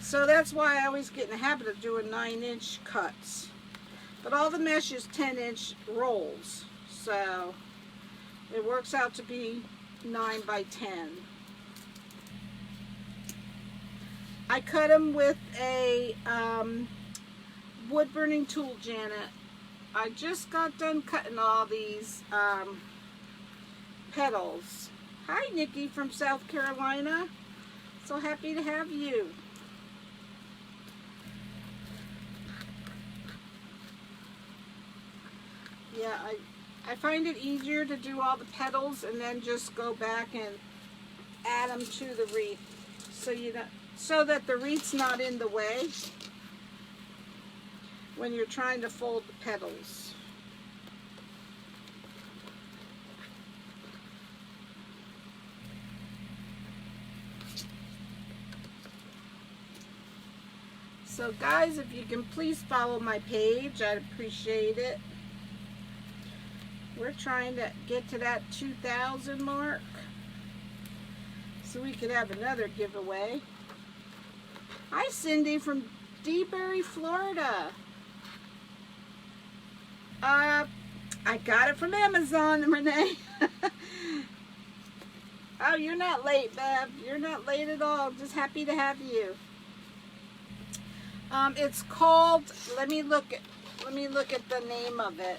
so that's why I always get in the habit of doing 9-inch cuts. But all the mesh is 10-inch rolls. So it works out to be 9 by 10. I cut them with a wood burning tool, Janet. I just got done cutting all these petals. Hi, Nikki from South Carolina. So happy to have you. Yeah, I find it easier to do all the petals and then just go back and add them to the wreath, so that the wreath's not in the way when you're trying to fold the petals. So guys, if you can please follow my page, I'd appreciate it. We're trying to get to that 2,000 mark so we could have another giveaway. Hi, Cindy from DeBerry, Florida. I got it from Amazon, Renee. Oh, you're not late, Bev. You're not late at all. Just happy to have you. It's called, let me look at the name of it.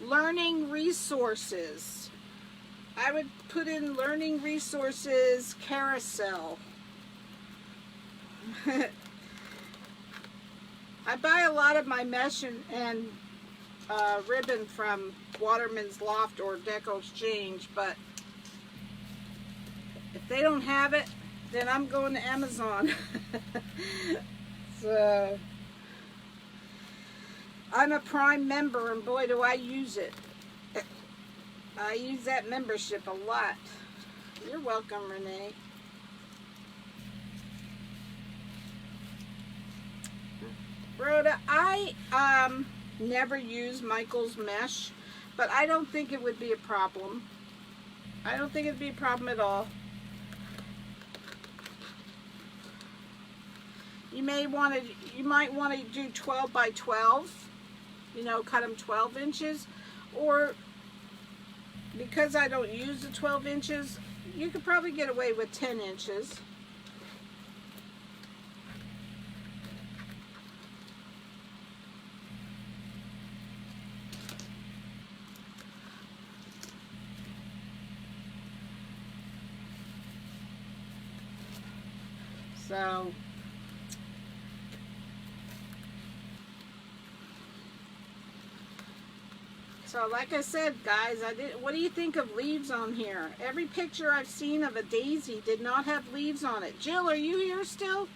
Learning Resources. I would put in Learning Resources Carousel. I buy a lot of my mesh and ribbon from Waterman's Loft or Deco Exchange, but if they don't have it, then I'm going to Amazon. So I'm a Prime member, and boy do I use it. I use that membership a lot. You're welcome, Renee. Rhoda, I never use Michael's mesh, but I don't think it would be a problem. I don't think it'd be a problem at all. You might want to do 12 by 12, you know, cut them 12 inches, or because I don't use the 12 inches, you could probably get away with 10 inches. So like I said, guys, what do you think of leaves on here? Every picture I've seen of a daisy did not have leaves on it. Jill, are you here still?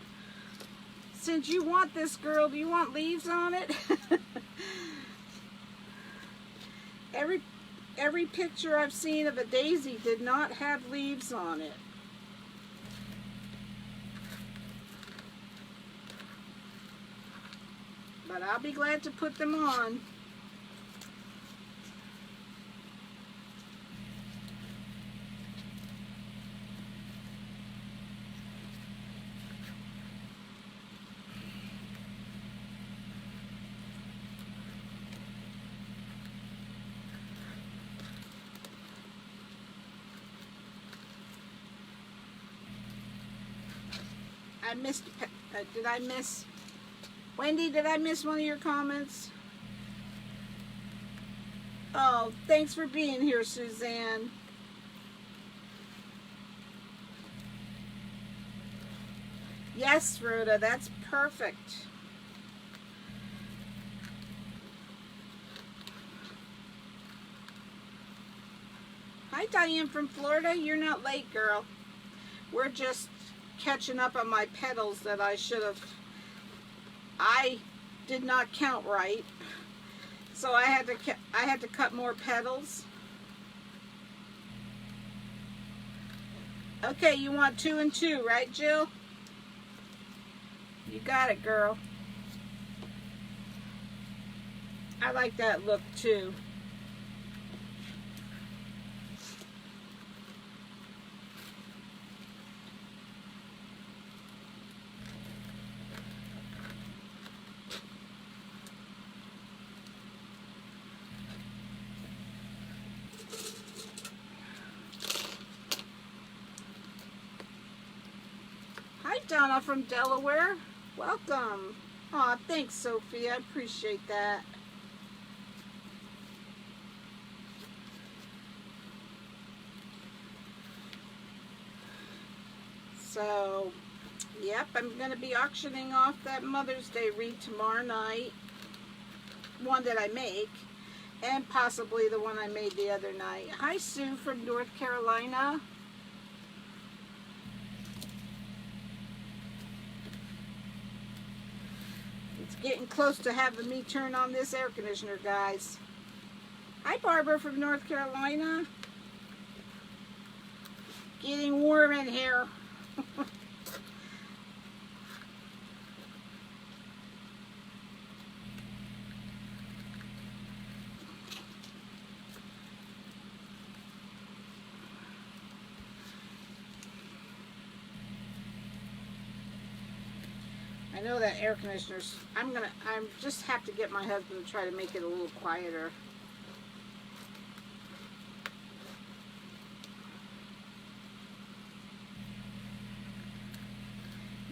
Since you want this, girl, do you want leaves on it? Every picture I've seen of a daisy did not have leaves on it. But I'll be glad to put them on. I missed, did I miss, Wendy, did I miss one of your comments? Oh, thanks for being here, Suzanne. Yes, Rhoda, that's perfect. Hi, Diane from Florida. You're not late, girl. We're just catching up on my petals that I did not count right, so I had to cut more petals. Okay, you want 2 and 2, right, Jill? You got it, girl. I like that look too. Hi, Donna from Delaware. Welcome. Aw, thanks, Sophie. I appreciate that. So, yep, I'm going to be auctioning off that Mother's Day wreath tomorrow night. One that I make, and possibly the one I made the other night. Hi, Sue from North Carolina. It's getting close to having me turn on this air conditioner, guys. Hi, Barbara from North Carolina. Getting warm in here. I know that air conditioner's, I just have to get my husband to try to make it a little quieter.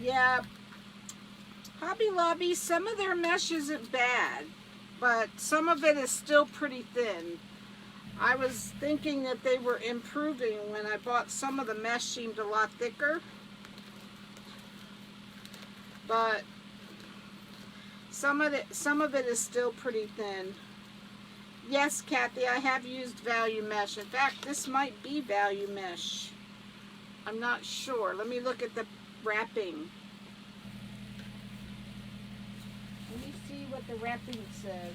Yeah, Hobby Lobby, some of their mesh isn't bad, but some of it is still pretty thin. I was thinking that they were improving when I bought some of the mesh seemed a lot thicker. But some of it is still pretty thin. Yes, Kathy, I have used value mesh. In fact, this might be value mesh. I'm not sure. Let me look at the wrapping. Let me see what the wrapping says.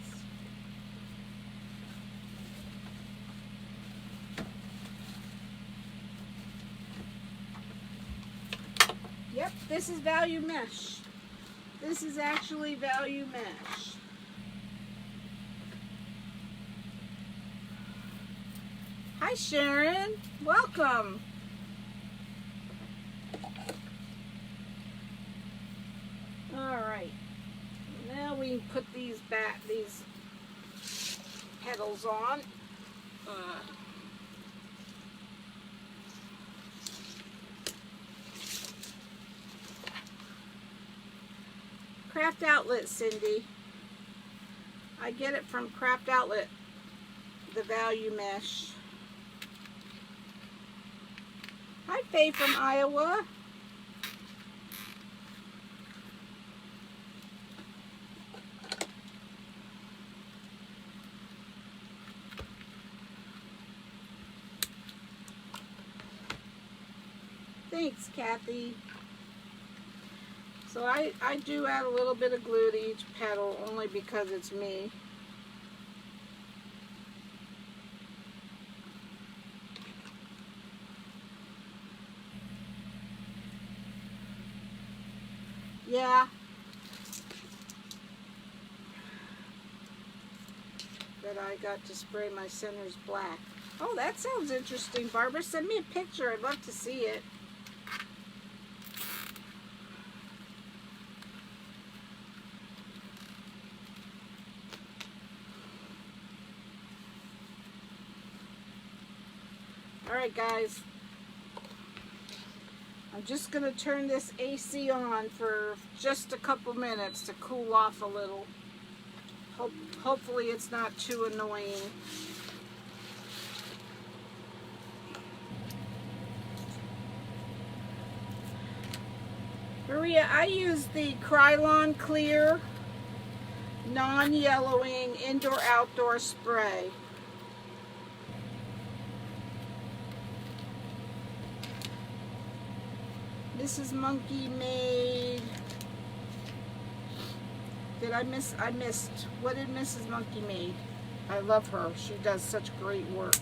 Yep, this is value mesh. This is actually value mesh. Hi, Sharon. Welcome. All right. Now we can put these petals on. Craft Outlet, Cindy. I get it from Craft Outlet, the value mesh. Hi, Faye from Iowa. Thanks, Kathy. So I do add a little bit of glue to each petal only because it's me. Yeah. That I got to spray my centers black. Oh, that sounds interesting, Barbara. Send me a picture. I'd love to see it. Alright, guys. I'm just going to turn this AC on for just a couple minutes to cool off a little. Hopefully it's not too annoying. Maria, I use the Krylon Clear non-yellowing indoor-outdoor spray. Mrs. Monkey made, I missed, what did Mrs. Monkey make? I love her. She does such great work.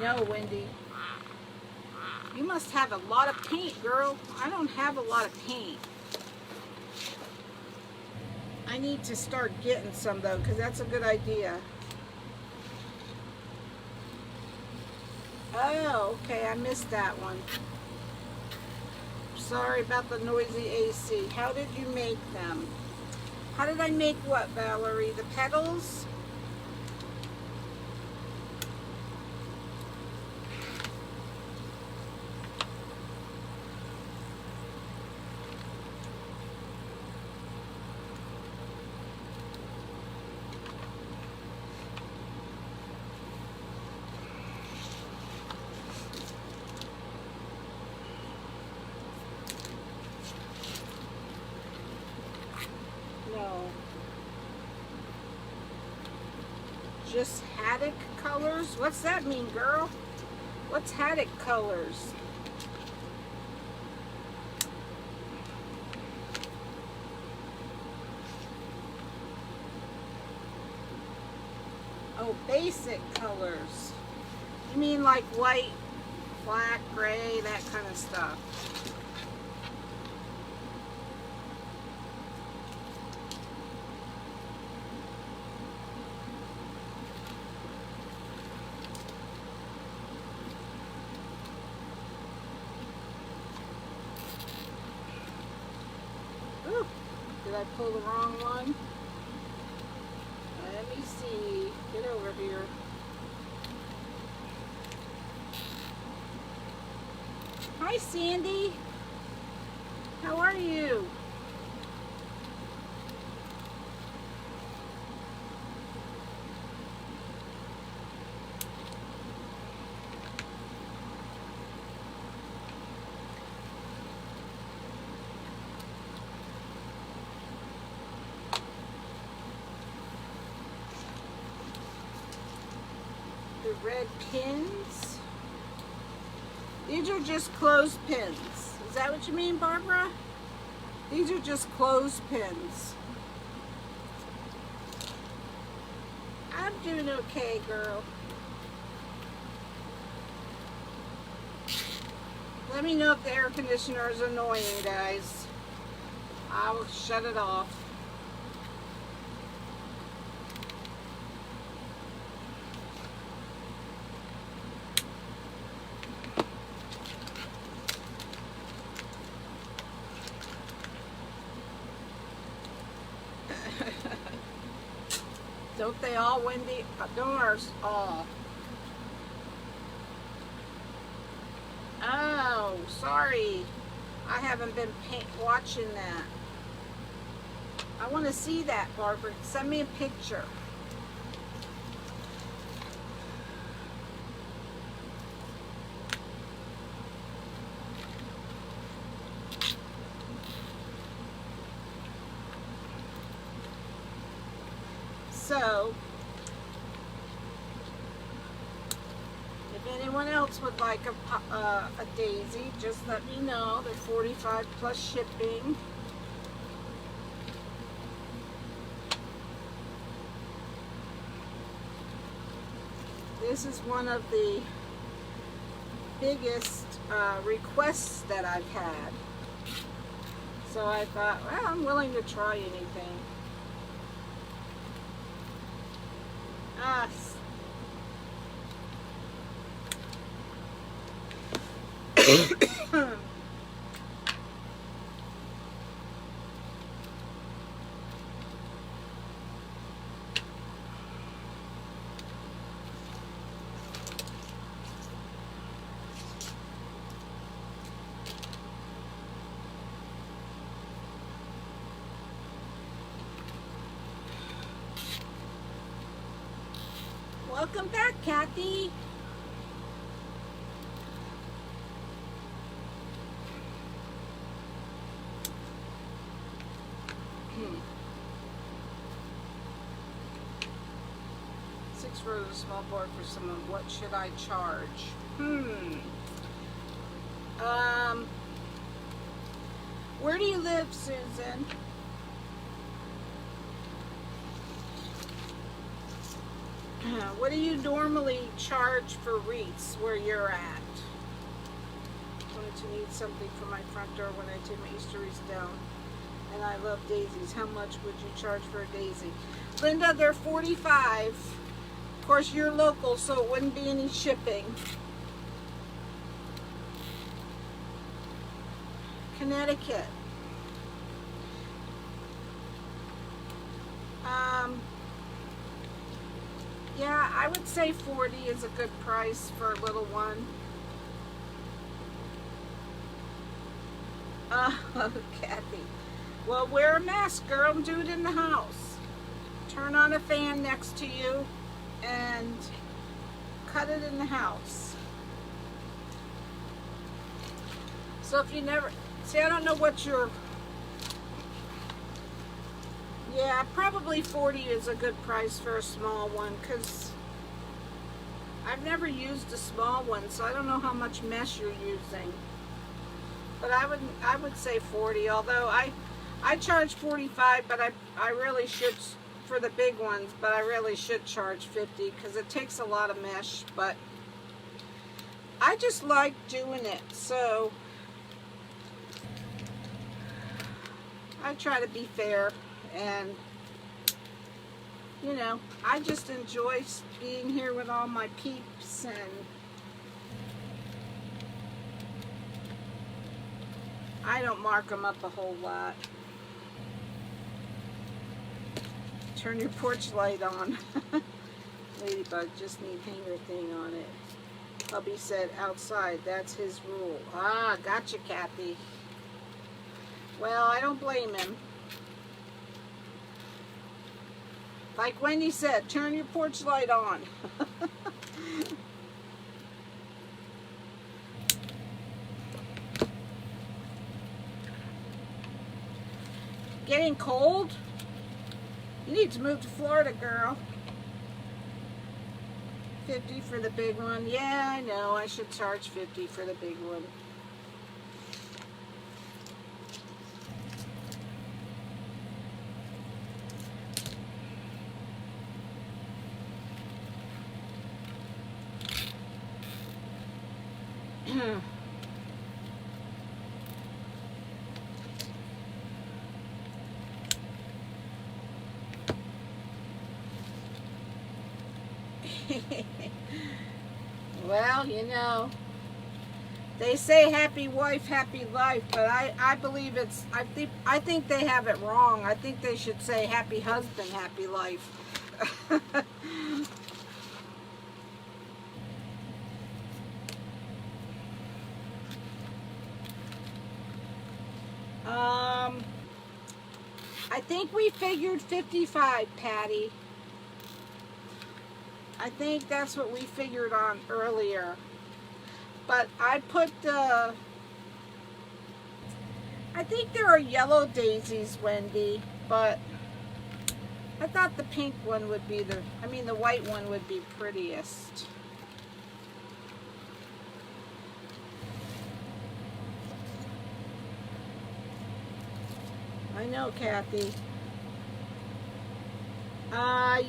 know, Wendy. You must have a lot of paint, girl. I don't have a lot of paint. I need to start getting some, though, because that's a good idea. Oh, okay, I missed that one. Sorry about the noisy AC. How did you make them? How did I make what, Valerie? The petals? No. Just haddock colors? What's that mean, girl? What's haddock colors? Oh, basic colors. You mean like white, black, gray, that kind of stuff? Ooh, did I pull the wrong one? Let me see. Get over here. Hi, Sandy. How are you? The red pins. These are just clothespins. Is that what you mean, Barbara? These are just clothespins. I'm doing okay, girl. Let me know if the air conditioner is annoying, guys. I will shut it off. Don't they all, Wendy? Don't ours all? Oh, sorry. I haven't been watching that. I want to see that, Barbara. Send me a picture. So, if anyone else would like a daisy, just let me know. They're 45 plus shipping. This is one of the biggest requests that I've had. So I thought, well, I'm willing to try anything. Welcome back, Kathy. $6 for a small board for someone. What should I charge? Where do you live, Susan? What do you normally charge for wreaths where you're at? Wanted to need something for my front door when I take my Easter wreaths down. And I love daisies. How much would you charge for a daisy? Linda, they're $45. Of course, you're local, so it wouldn't be any shipping. Connecticut. Yeah, I would say 40 is a good price for a little one. Oh, Kathy. Well, wear a mask, girl, and do it in the house. Turn on a fan next to you and cut it in the house. So if you never, see, I don't know what your, yeah, probably 40 is a good price for a small one, because I've never used a small one, so I don't know how much mesh you're using. But I would say 40, although I charge 45, but I really should, for the big ones, but I really should charge 50 because it takes a lot of mesh, but I just like doing it, so I try to be fair, and you know, I just enjoy being here with all my peeps, and I don't mark them up a whole lot. Turn your porch light on. Ladybug just need hanger thing on it. Hubby said outside, that's his rule. Ah, gotcha, Kathy. Well, I don't blame him. Like Wendy said, turn your porch light on. Getting cold? You need to move to Florida, girl. 50 for the big one. Yeah, I know. I should charge 50 for the big one. Well, you know, they say happy wife, happy life, but I believe it's, I think they have it wrong. I think they should say happy husband, happy life. I think we figured 55, Patty. I think that's what we figured on earlier. But I put the, I think there are yellow daisies, Wendy, but I thought the pink one would be the, I mean the white one would be prettiest. I know, Kathy. I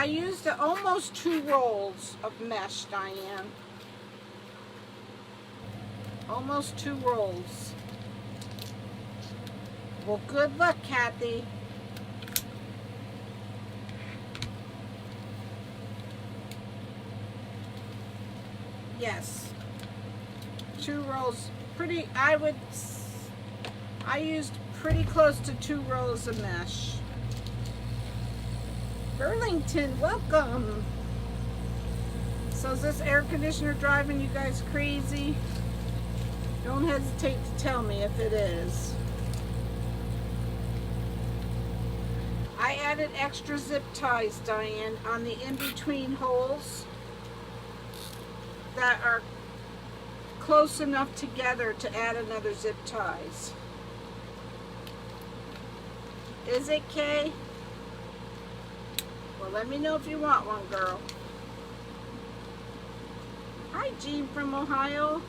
used almost 2 rolls of mesh, Diane. Almost 2 rolls. Well, good luck, Kathy. Yes. 2 rolls. I used pretty close to 2 rolls of mesh. Burlington, welcome. So is this air conditioner driving you guys crazy? Don't hesitate to tell me if it is. I added extra zip ties, Diane, on the in-between holes that are close enough together to add another zip ties. Is it, Kay? Well, let me know if you want one, girl. Hi, Jean from Ohio.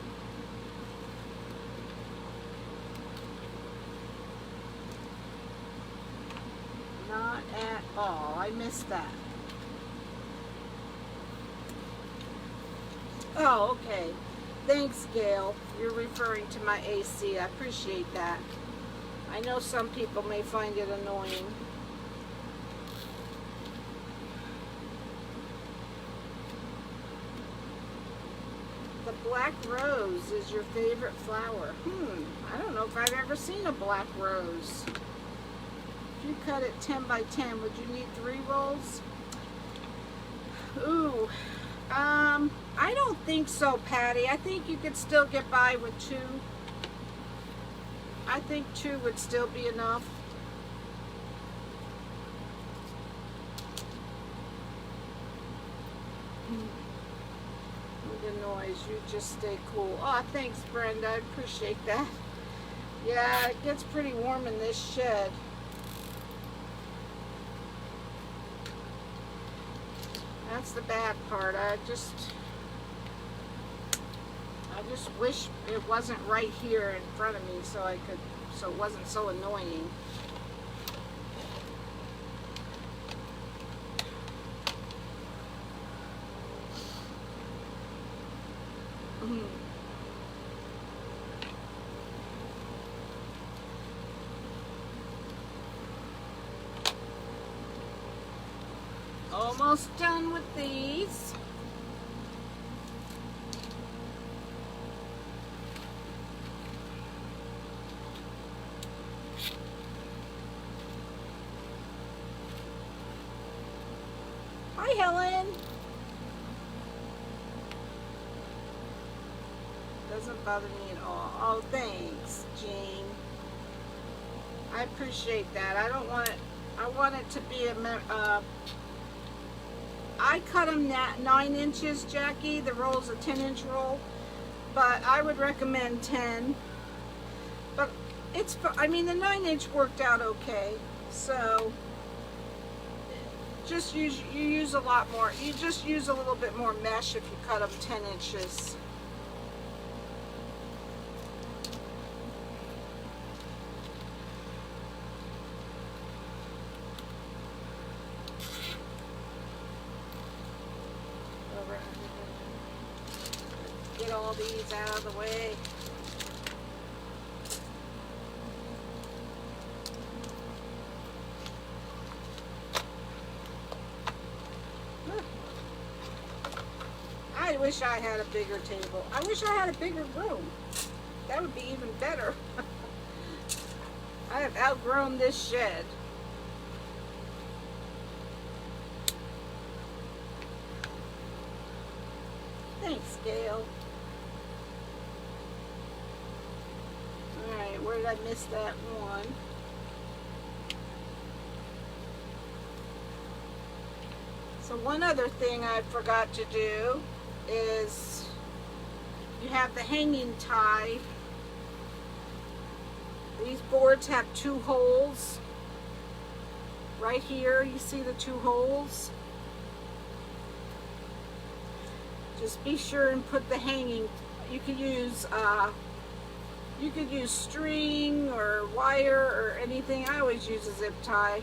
Not at all. I missed that. Oh, okay. Thanks, Gail. You're referring to my AC. I appreciate that. I know some people may find it annoying. The black rose is your favorite flower. I don't know if I've ever seen a black rose. If you cut it 10 by 10, would you need 3 rolls? Ooh, I don't think so, Patty. I think you could still get by with 2. I think 2 would still be enough. The noise, you just stay cool. Oh, thanks, Brenda. I appreciate that. Yeah, it gets pretty warm in this shed. That's the bad part. I just wish it wasn't right here in front of me so it wasn't so annoying. Almost done with these. Hi, Helen. Doesn't bother me at all. Oh, thanks, Jean. I appreciate that. I don't want it. I want it to be a. I cut them 9 inches, Jackie. The roll's a 10-inch roll, but I would recommend 10. But it's, I mean, the 9-inch worked out okay. So just you use a lot more. You just use a little bit more mesh if you cut them 10 inches. Get all these out of the way. I wish I had a bigger table. I wish I had a bigger room. That would be even better. I have outgrown this shed. Thanks, Gail. Alright, where did I miss that one? So one other thing I forgot to do is you have the hanging tie. These boards have 2 holes. Right here, you see the 2 holes? Just be sure and put the hanging. You could use string or wire or anything. I always use a zip tie.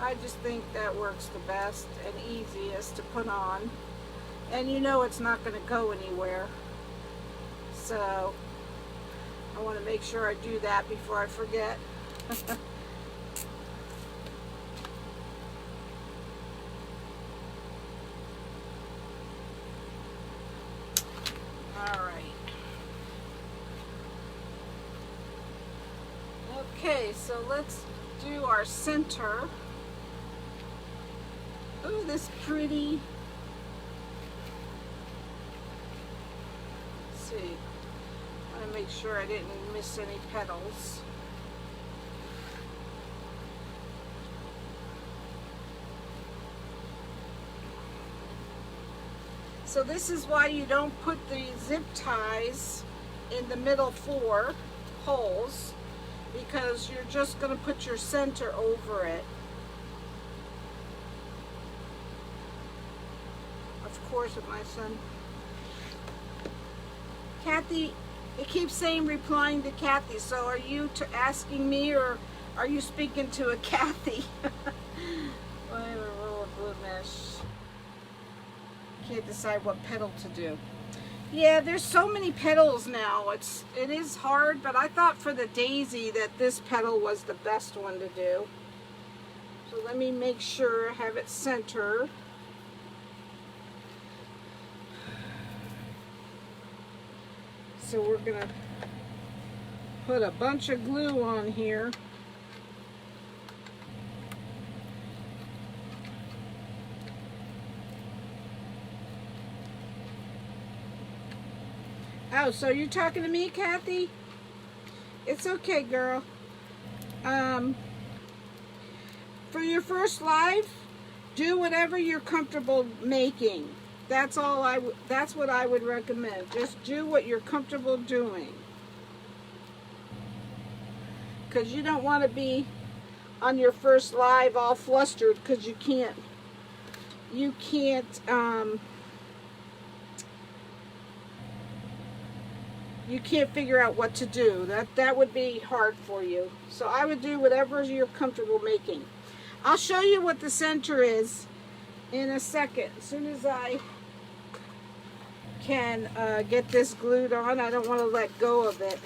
I just think that works the best and easiest to put on. And you know it's not going to go anywhere. So I want to make sure I do that before I forget. Okay, so let's do our center. Ooh, this pretty. Let's see. I want to make sure I didn't miss any petals. So this is why you don't put the zip ties in the middle 4 holes, because you're just going to put your center over it. Of course, with my son. Kathy, it keeps saying replying to Kathy, so are you asking me or are you speaking to a Kathy? I have a roll of blue mesh. Can't decide what petal to do. Yeah, there's so many petals now. It is hard, but I thought for the daisy that this petal was the best one to do. So let me make sure I have it center. So we're gonna put a bunch of glue on here. Oh, so you're talking to me, Kathy? It's okay, girl. For your first live, do whatever you're comfortable making. That's what I would recommend. Just do what you're comfortable doing. Because you don't want to be on your first live all flustered because you can't figure out what to do. That would be hard for you. So I would do whatever you're comfortable making. I'll show you what the center is in a second. As soon as I can get this glued on, I don't want to let go of it.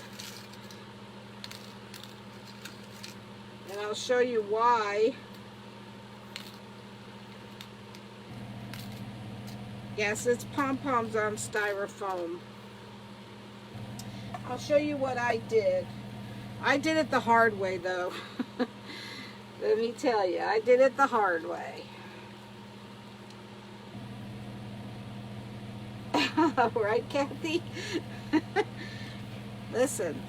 And I'll show you why. Yes, it's pom-poms on styrofoam. I'll show you what I did. I did it the hard way, though. Let me tell you, I did it the hard way. Right, Kathy? Listen,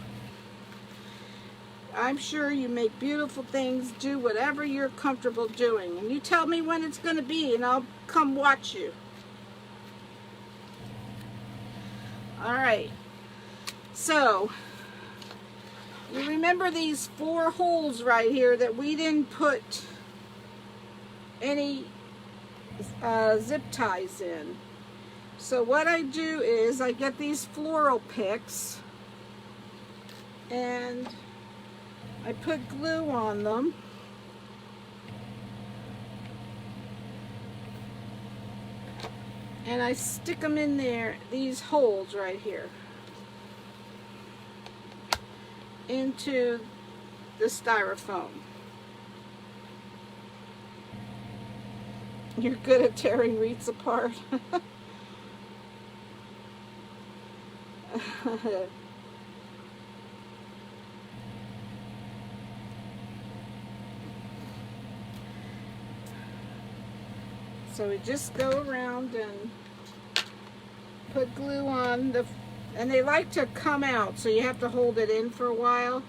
I'm sure you make beautiful things. Do whatever you're comfortable doing. And you tell me when it's going to be, and I'll come watch you. All right. So, you remember these 4 holes right here that we didn't put any zip ties in. So what I do is I get these floral picks and I put glue on them. And I stick them in there, these holes right here, into the styrofoam. You're good at tearing wreaths apart. So we just go around and put glue on the, and they like to come out, so you have to hold it in for a while.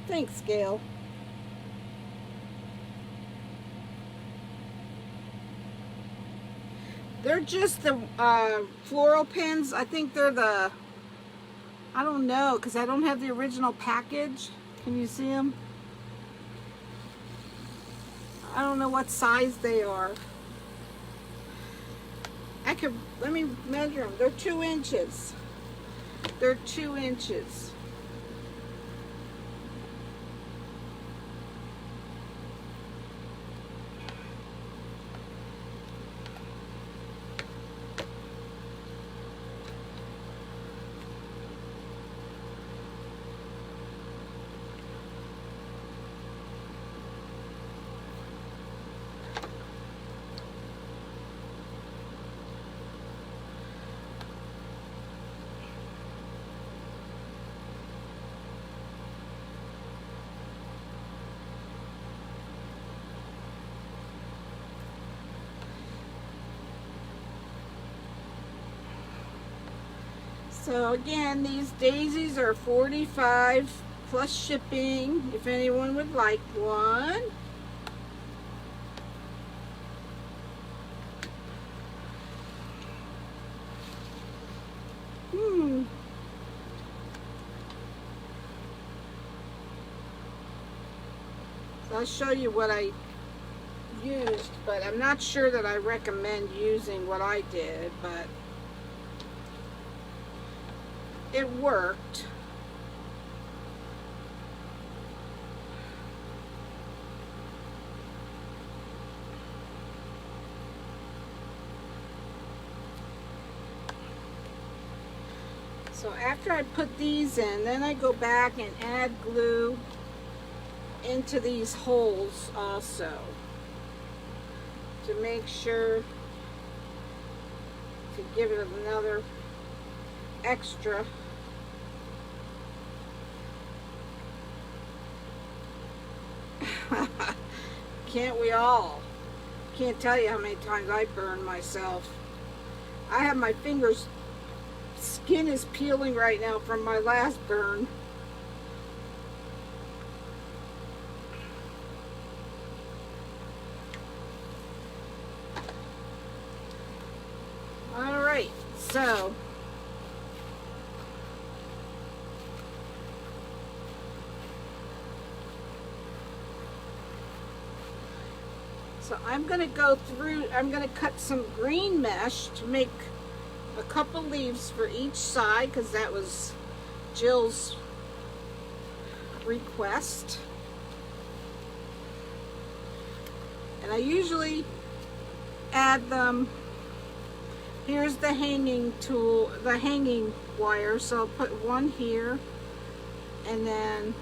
Thanks, Gail. They're just the floral pins. I think they're the, I don't know, because I don't have the original package. Can you see them? I don't know what size they are. Let me measure them. They're 2 inches. They're 2 inches. So again, these daisies are $45 plus shipping, if anyone would like one. So I'll show you what I used, but I'm not sure that I recommend using what I did, but it worked. So after I put these in, then I go back and add glue into these holes also to make sure to give it another extra. Can't we all? Can't tell you how many times I burn myself. I have my fingers, skin is peeling right now from my last burn. All right, so I'm going to go through, I'm going to cut some green mesh to make a couple leaves for each side, because that was Jill's request. And I usually add them, here's the hanging tool, the hanging wire, so I'll put one here and then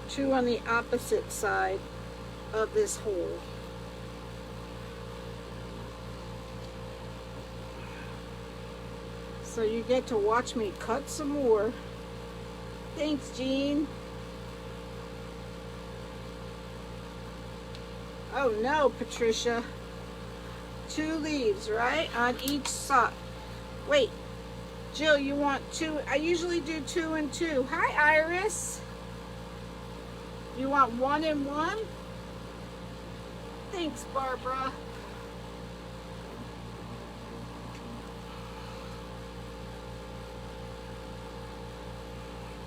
two on the opposite side of this hole. So you get to watch me cut some more. Thanks, Jean. Oh no, Patricia. 2 leaves, right? On each side. Wait, Jill, you want 2? I usually do 2 and 2. Hi, Iris. You want 1 and 1? Thanks, Barbara.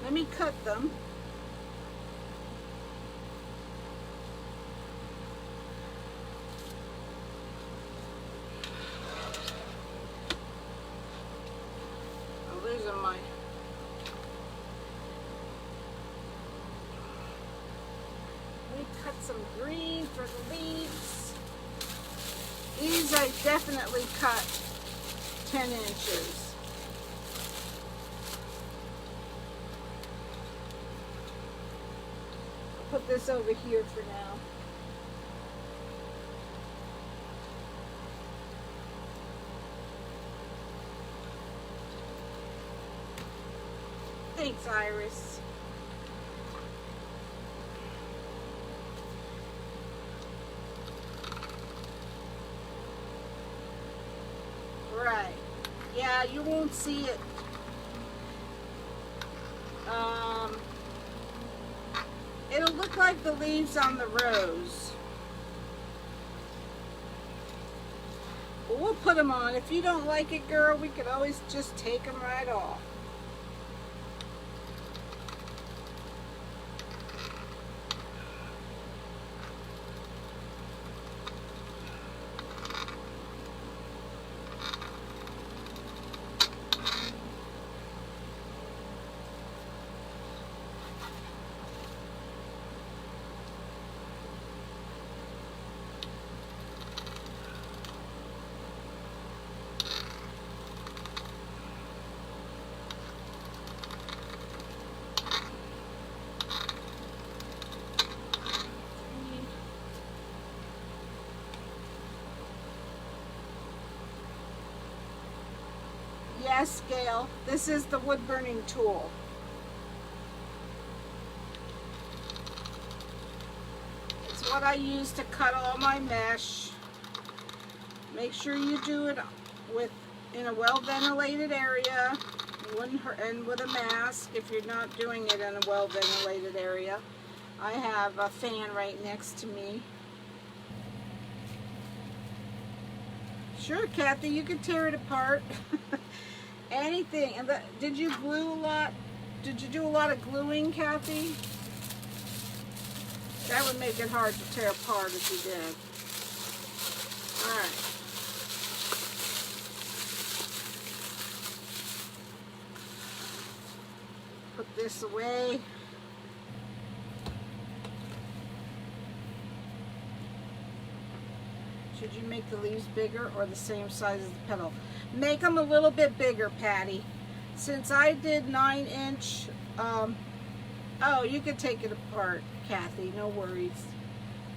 Let me cut them. I'm losing my... Let me cut some green for the leaves. These I definitely cut 10 inches. Put this over here for now. Thanks, Iris. Right. Yeah, you won't see it. It'll look like the leaves on the rose. But we'll put them on. If you don't like it, girl, we could always just take them right off. Yes, Gail, this is the wood burning tool. It's what I use to cut all my mesh. Make sure you do it in a well ventilated area and with a mask if you're not doing it in a well ventilated area. I have a fan right next to me. Sure, Kathy, you can tear it apart. Anything. And did you glue a lot? Did you do a lot of gluing, Kathy? That would make it hard to tear apart if you did. Alright. this away. Should you make the leaves bigger or the same size as the petal? Make them a little bit bigger, Patty. Since I did 9-inch, oh, you could take it apart, Kathy, no worries.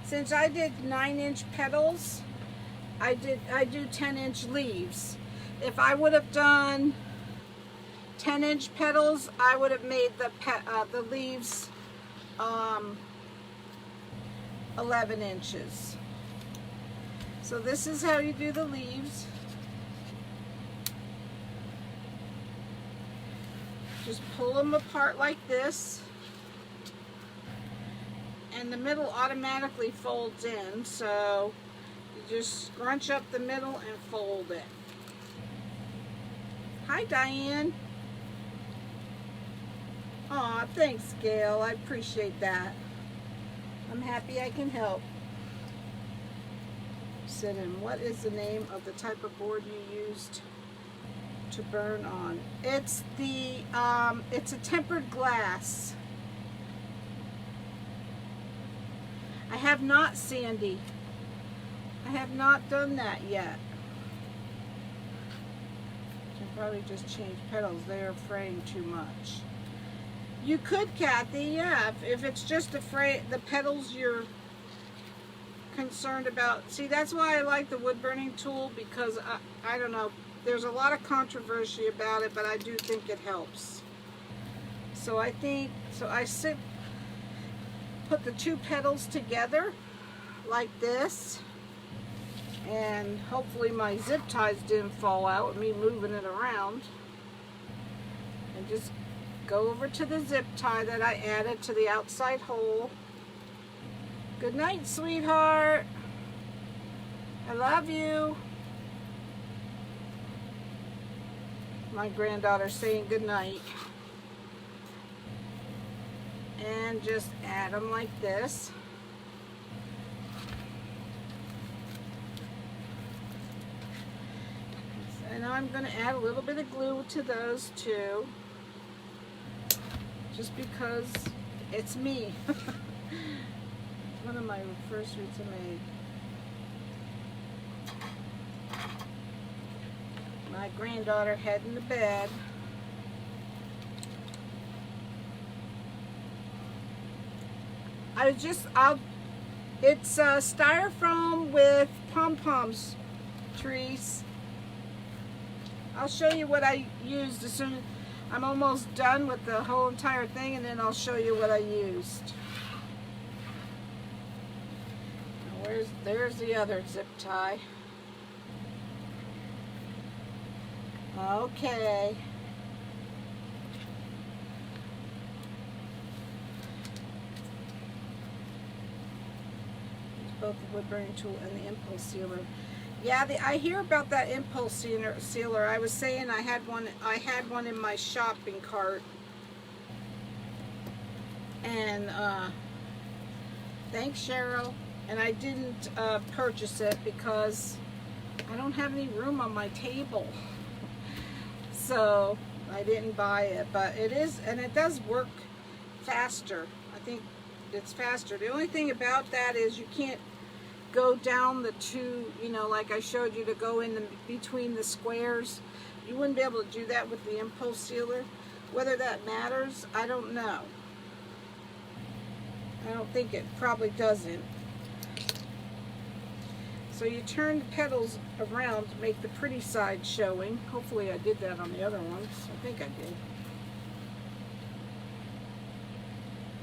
Since I did 9-inch petals, I do 10-inch leaves. If I would have done 10-inch petals, I would have made the leaves 11 inches. So this is how you do the leaves. Just pull them apart like this. And the middle automatically folds in, so you just scrunch up the middle and fold it. Hi, Diane. Aw, thanks, Gail. I appreciate that. I'm happy I can help. Sit in. What is the name of the type of board you used to burn on? It's the it's a tempered glass. I have not, Sandy. I have not done that yet. Can probably just change petals. They're fraying too much. You could, Kathy, yeah. If it's just the petals you're concerned about. See, that's why I like the wood burning tool, because I don't know. There's a lot of controversy about it, but I do think it helps. So I put the two petals together like this, and hopefully my zip ties didn't fall out with me moving it around, and just go over to the zip tie that I added to the outside hole. Good night, sweetheart. I love you. My granddaughter saying good night. And just add them like this. And I'm going to add a little bit of glue to those too, just because it's me. One of my first wreaths I made. My granddaughter heading to bed. It's styrofoam with pom-poms, trees. I'll show you what I used as soon as I'm almost done with the whole entire thing, and then I'll show you what I used. Now there's the other zip tie. Okay. Both the wood burning tool and the impulse sealer. Yeah, I hear about that impulse sealer. I was saying I had one in my shopping cart, and thanks, Cheryl. And I didn't purchase it because I don't have any room on my table, so I didn't buy it. But it is, and it does work faster. I think it's faster. The only thing about that is you can't go down the two, you know, like I showed you, to go in between the squares. You wouldn't be able to do that with the impulse sealer. Whether that matters, I don't know. I don't think it probably doesn't. So you turn the petals around to make the pretty side showing. Hopefully I did that on the other ones. I think I did.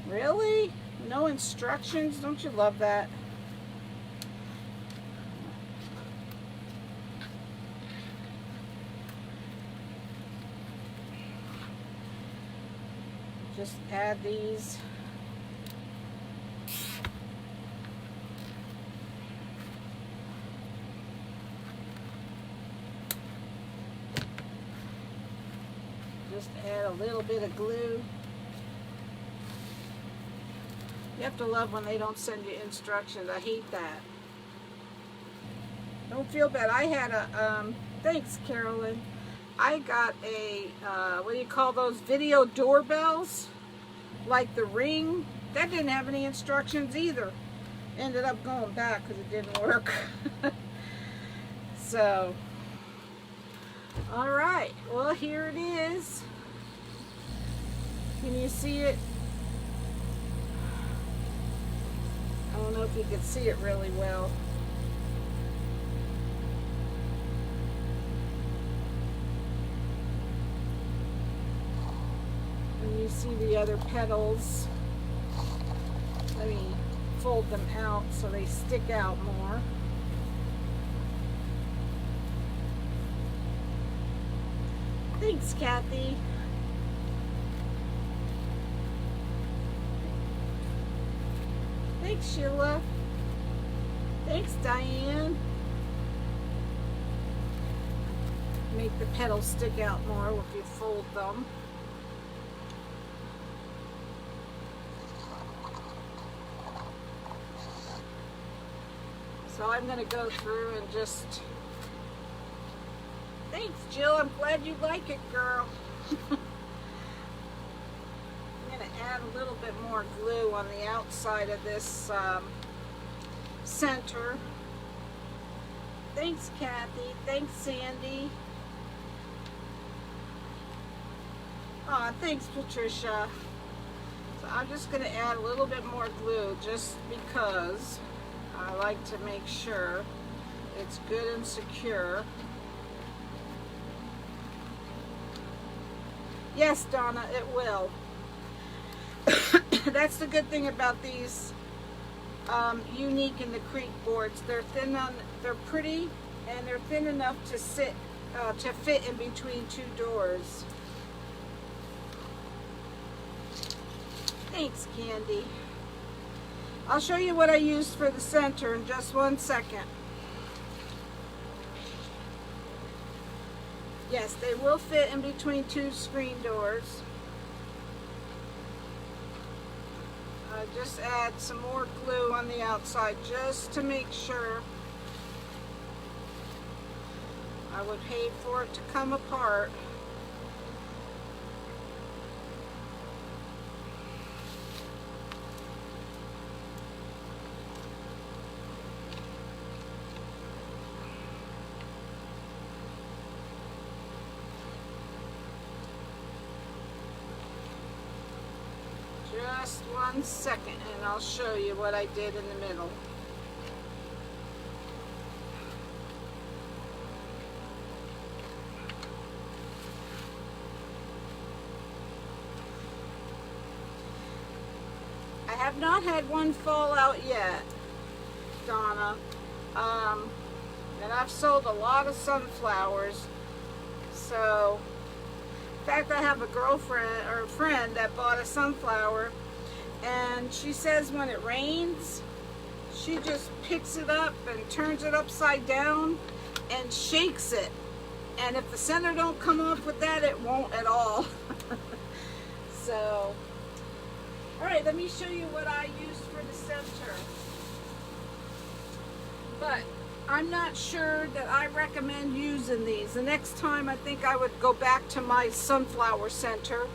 Really? No instructions? Don't you love that? Just add these. Just add a little bit of glue. You have to love when they don't send you instructions. I hate that. Don't feel bad. I had a, thanks, Carolyn. I got a, what do you call those, video doorbells? Like the Ring. That didn't have any instructions either. Ended up going back because it didn't work. So, alright, well here it is. Can you see it? I don't know if you can see it really well. And you see the other petals. Let me fold them out so they stick out more. Thanks, Kathy. Thanks, Sheila. Thanks, Diane. Make the petals stick out more if you fold them. So I'm going to go through and just... Thanks, Jill. I'm glad you like it, girl. I'm going to add a little bit more glue on the outside of this center. Thanks, Kathy. Thanks, Sandy. Aw, thanks, Patricia. So I'm just going to add a little bit more glue just because I like to make sure it's good and secure. Yes, Donna, it will. That's the good thing about these Unique in the Creek boards. They're thin on, they're pretty, and they're thin enough to sit to fit in between two doors. Thanks, Candy. I'll show you what I used for the center in just 1 second. Yes, they will fit in between two screen doors. Just add some more glue on the outside just to make sure. I would hate for it to come apart. Just 1 second and I'll show you what I did in the middle. I have not had one fall out yet, Donna. And I've sold a lot of sunflowers. So, in fact, I have a girlfriend or a friend that bought a sunflower, and she says when it rains, she just picks it up and turns it upside down and shakes it. And if the center don't come off with that, it won't at all. So, all right, let me show you what I used for the center. But I'm not sure that I recommend using these. The next time I think I would go back to my sunflower center.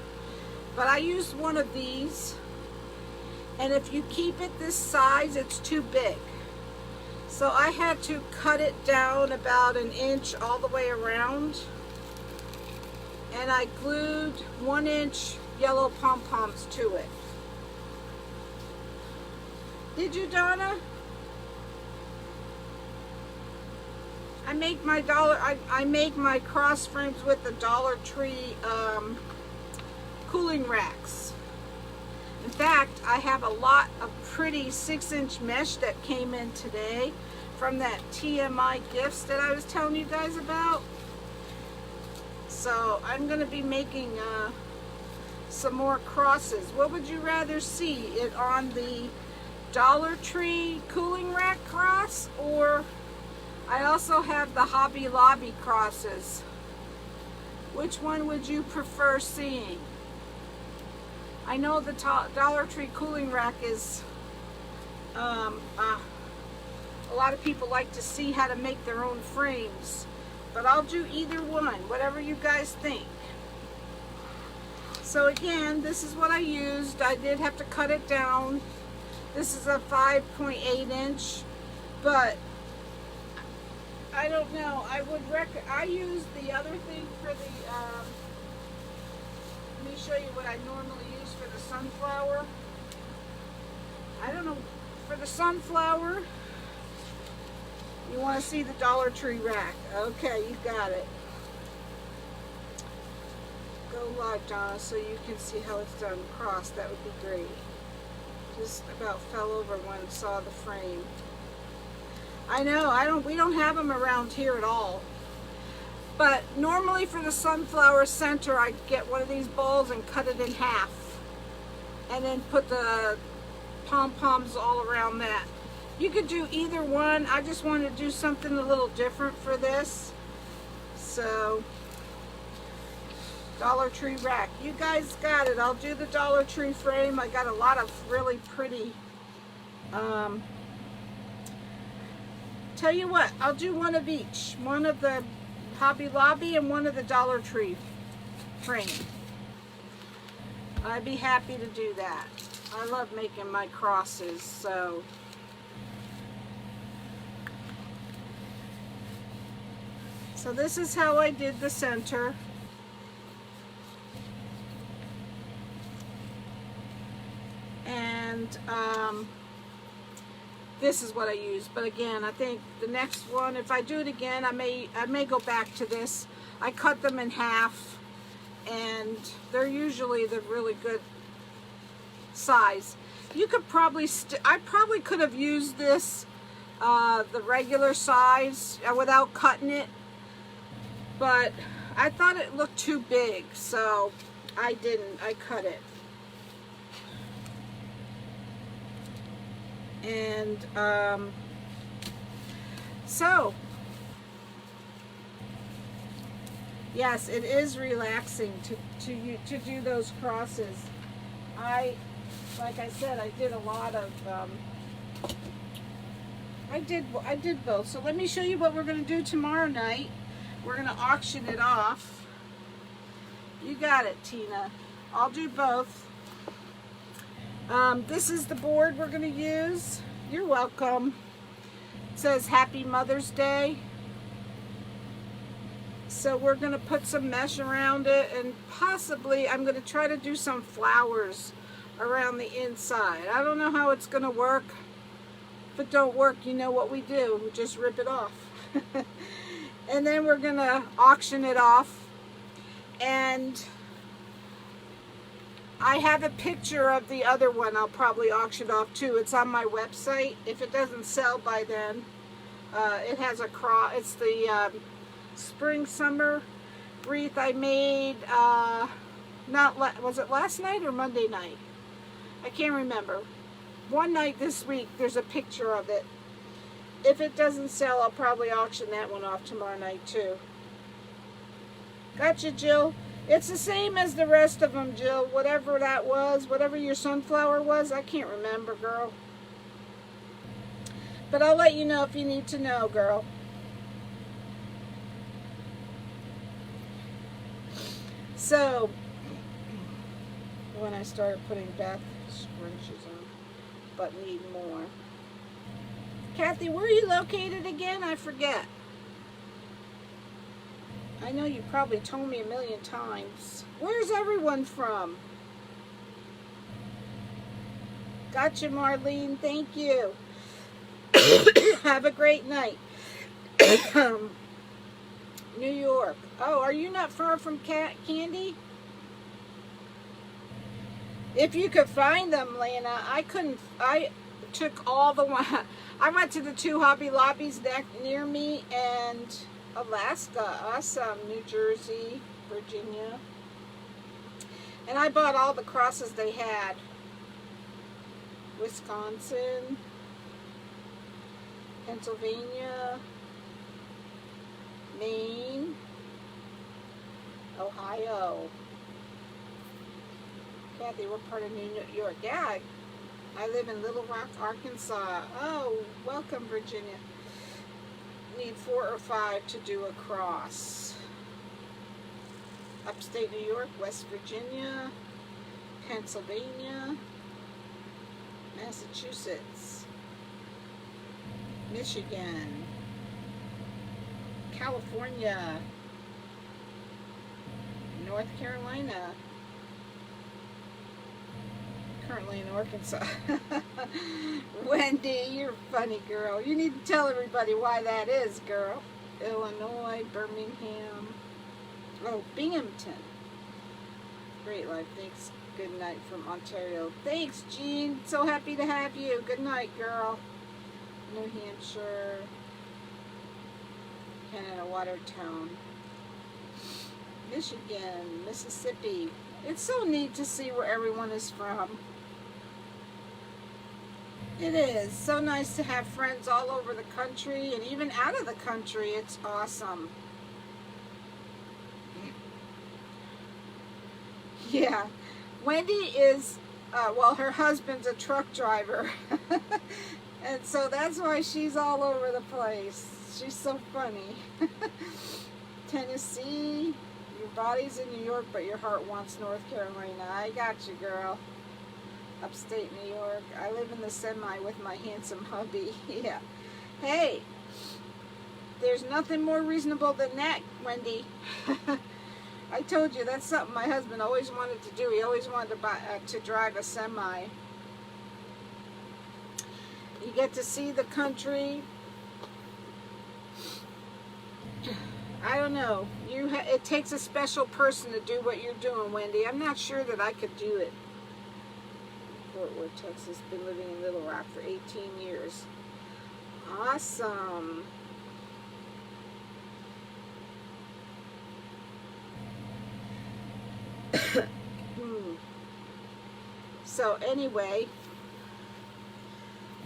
But I used one of these. And if you keep it this size, it's too big. So I had to cut it down about 1 inch all the way around. And I glued 1 inch yellow pom-poms to it. Did you, Donna? I make my I make my cross frames with the Dollar Tree cooling racks. In fact, I have a lot of pretty 6-inch mesh that came in today from that TMI gifts that I was telling you guys about. So I'm going to be making some more crosses. What would you rather see? It on the Dollar Tree cooling rack cross, or I also have the Hobby Lobby crosses. Which one would you prefer seeing? I know the Dollar Tree cooling rack is, a lot of people like to see how to make their own frames. But I'll do either one, whatever you guys think. So again, this is what I used. I did have to cut it down. This is a 5.8 inch, but I don't know. I use the other thing for the, let me show you what I normally use for the sunflower. I don't know, for the sunflower, you want to see the Dollar Tree rack. Okay, you got it. Go live, Donna, so you can see how it's done across. That would be great. Just about fell over when I saw the frame. I know, we don't have them around here at all. But normally for the sunflower center, I get one of these bowls and cut it in half. And then put the pom-poms all around that. You could do either one. I just wanted to do something a little different for this. So, Dollar Tree rack. You guys got it. I'll do the Dollar Tree frame. I got a lot of really pretty, tell you what, I'll do one of each. One of the Hobby Lobby and one of the Dollar Tree frame. I'd be happy to do that. I love making my crosses, so. So this is how I did the center. And this is what I use. But again, I think the next one, if I do it again, I may go back to this. I cut them in half, and they're usually the really good size. You could probably, I probably could have used this, the regular size without cutting it, but I thought it looked too big, so I didn't. I cut it. And so yes, it is relaxing to do those crosses. Like I said, I did a lot of I did both. So let me show you what we're going to do tomorrow night. We're going to auction it off. You got it, Tina. I'll do both. This is the board we're going to use. You're welcome. It says Happy Mother's Day. So we're going to put some mesh around it, and possibly I'm going to try to do some flowers around the inside. I don't know how it's going to work. If it don't work, you know what we do. We just rip it off. And then we're going to auction it off. And I have a picture of the other one I'll probably auction off too. It's on my website. If it doesn't sell by then, it has a cross. It's the spring summer wreath I made, was it last night or Monday night? I can't remember. One night this week, there's a picture of it. If it doesn't sell, I'll probably auction that one off tomorrow night too. Gotcha, Jill. It's the same as the rest of them, Jill. Whatever that was, whatever your sunflower was, I can't remember, girl. But I'll let you know if you need to know, girl. So, when I started putting back scrunches on, but need more. Kathy, where are you located again? I forget. I know you probably told me a million times. Where's everyone from? Gotcha, Marlene. Thank you. Have a great night. New York. Oh, are you not far from Candy? If you could find them, Lana. I couldn't. I took all the one. I went to the 2 Hobby Lobbies near me, and Alaska, awesome, New Jersey, Virginia. And I bought all the crosses they had. Wisconsin, Pennsylvania, Maine, Ohio. Kathy, what part of New York? Yeah, I live in Little Rock, Arkansas. Oh, welcome, Virginia. need 4 or 5 to do a cross. Upstate New York, West Virginia, Pennsylvania, Massachusetts, Michigan, California, North Carolina, currently in Arkansas. Wendy, you're a funny girl. You need to tell everybody why that is, girl. Illinois, Birmingham, oh, Binghamton. Great life, thanks. Good night from Ontario. Thanks, Jean. So happy to have you. Good night, girl. New Hampshire, Canada, Watertown, Michigan, Mississippi. It's so neat to see where everyone is from. It is so nice to have friends all over the country and even out of the country. It's awesome. Yeah, Wendy is, well, her husband's a truck driver. And so that's why she's all over the place. She's so funny. Tennessee, your body's in New York, but your heart wants North Carolina. I got you, girl. Upstate New York. I live in the semi with my handsome hubby. Yeah. Hey, there's nothing more reasonable than that, Wendy. I told you that's something my husband always wanted to do. He always wanted to drive a semi. You get to see the country. I don't know. It takes a special person to do what you're doing, Wendy. I'm not sure that I could do it. Fort Worth, Texas. Been living in Little Rock for 18 years. Awesome. So anyway,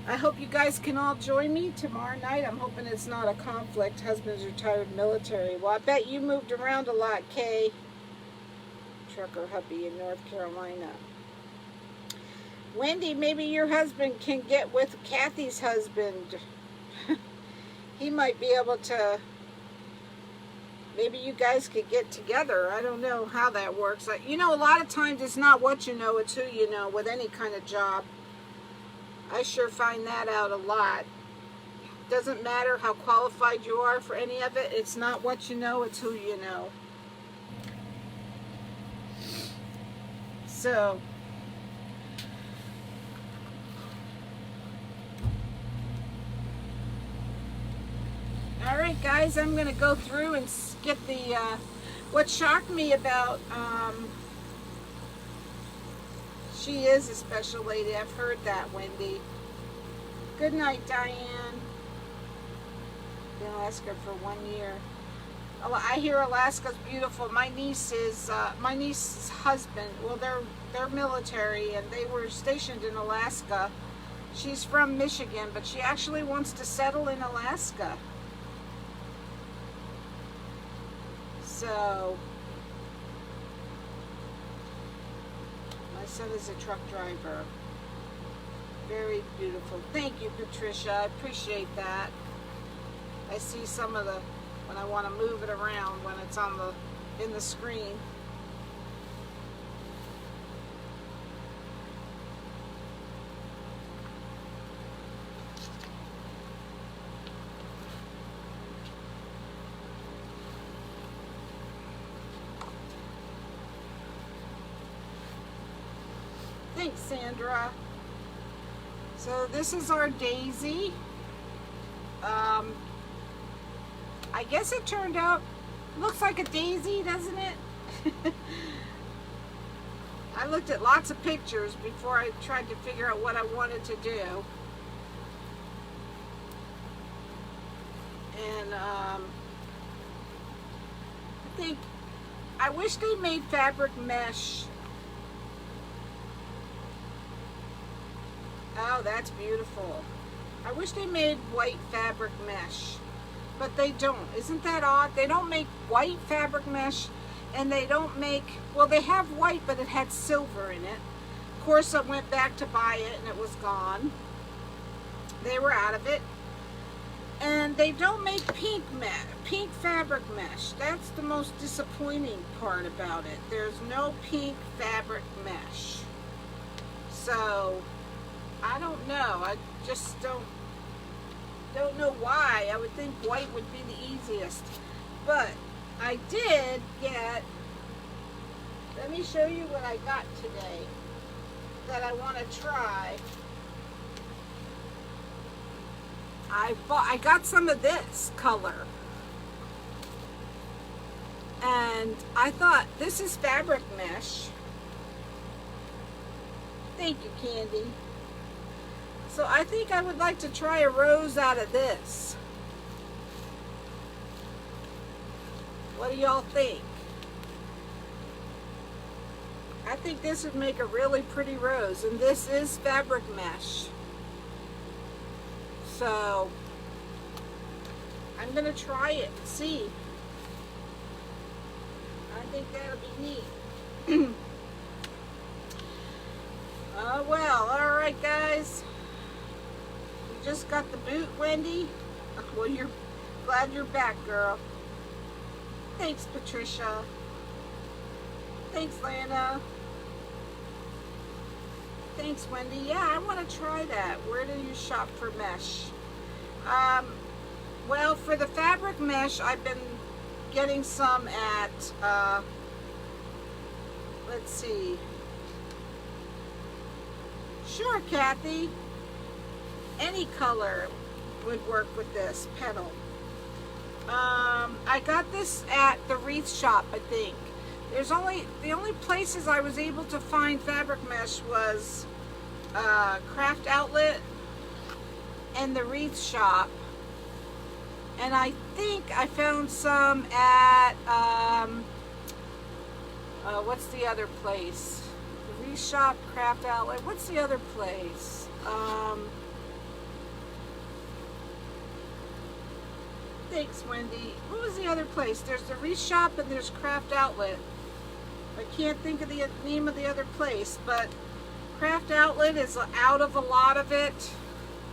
I hope you guys can all join me tomorrow night. I'm hoping it's not a conflict. Husband's retired military. Well, I bet you moved around a lot, Kay. Trucker hubby in North Carolina. Wendy, maybe your husband can get with Kathy's husband. He might be able to, maybe you guys could get together. I don't know how that works. You know, a lot of times it's not what you know, it's who you know with any kind of job. I sure find that out a lot. Doesn't matter how qualified you are for any of it. It's not what you know, it's who you know. So, all right, guys, I'm going to go through and get the, what shocked me about, she is a special lady. I've heard that, Wendy. Good night, Diane. Been in Alaska for 1 year. I hear Alaska's beautiful. My niece's husband, well, they're military, and they were stationed in Alaska. She's from Michigan, but she actually wants to settle in Alaska. So, my son is a truck driver. Very beautiful. Thank you, Patricia. I appreciate that. I see some of the, when I want to move it around, when it's on in the screen. Thanks, Sandra. So this is our daisy. I guess it turned out, looks like a daisy, doesn't it? I looked at lots of pictures before I tried to figure out what I wanted to do. And I wish they made fabric mesh. Oh, that's beautiful. I wish they made white fabric mesh, but they don't. Isn't that odd? They don't make white fabric mesh, and they don't make, well, they have white, but it had silver in it. Of course, I went back to buy it, and it was gone. They were out of it. And they don't make pink fabric mesh. That's the most disappointing part about it. There's no pink fabric mesh. So I don't know. I just don't know why. I would think white would be the easiest. But I did get, let me show you what I got today that I want to try. I got some of this color, and I thought, this is fabric mesh. Thank you, Candy. So I think I would like to try a rose out of this. What do y'all think? I think this would make a really pretty rose, and this is fabric mesh. So I'm gonna try it and see. I think that'll be neat. Oh well, alright guys. You just got the boot, Wendy? Well, you're glad you're back, girl. Thanks, Patricia. Thanks, Lana. Thanks, Wendy. Yeah, I want to try that. Where do you shop for mesh? Well, for the fabric mesh, I've been getting some at, let's see. Sure, Kathy. Any color would work with this petal. I got this at the Wreath shop, I think. The only places I was able to find fabric mesh was Craft Outlet and the Wreath shop, and I think I found some at what's the other place? The Wreath shop, Craft Outlet. What's the other place? Thanks, Wendy. What was the other place? There's the Wreath shop and there's Craft Outlet. I can't think of the name of the other place, but Craft Outlet is out of a lot of it,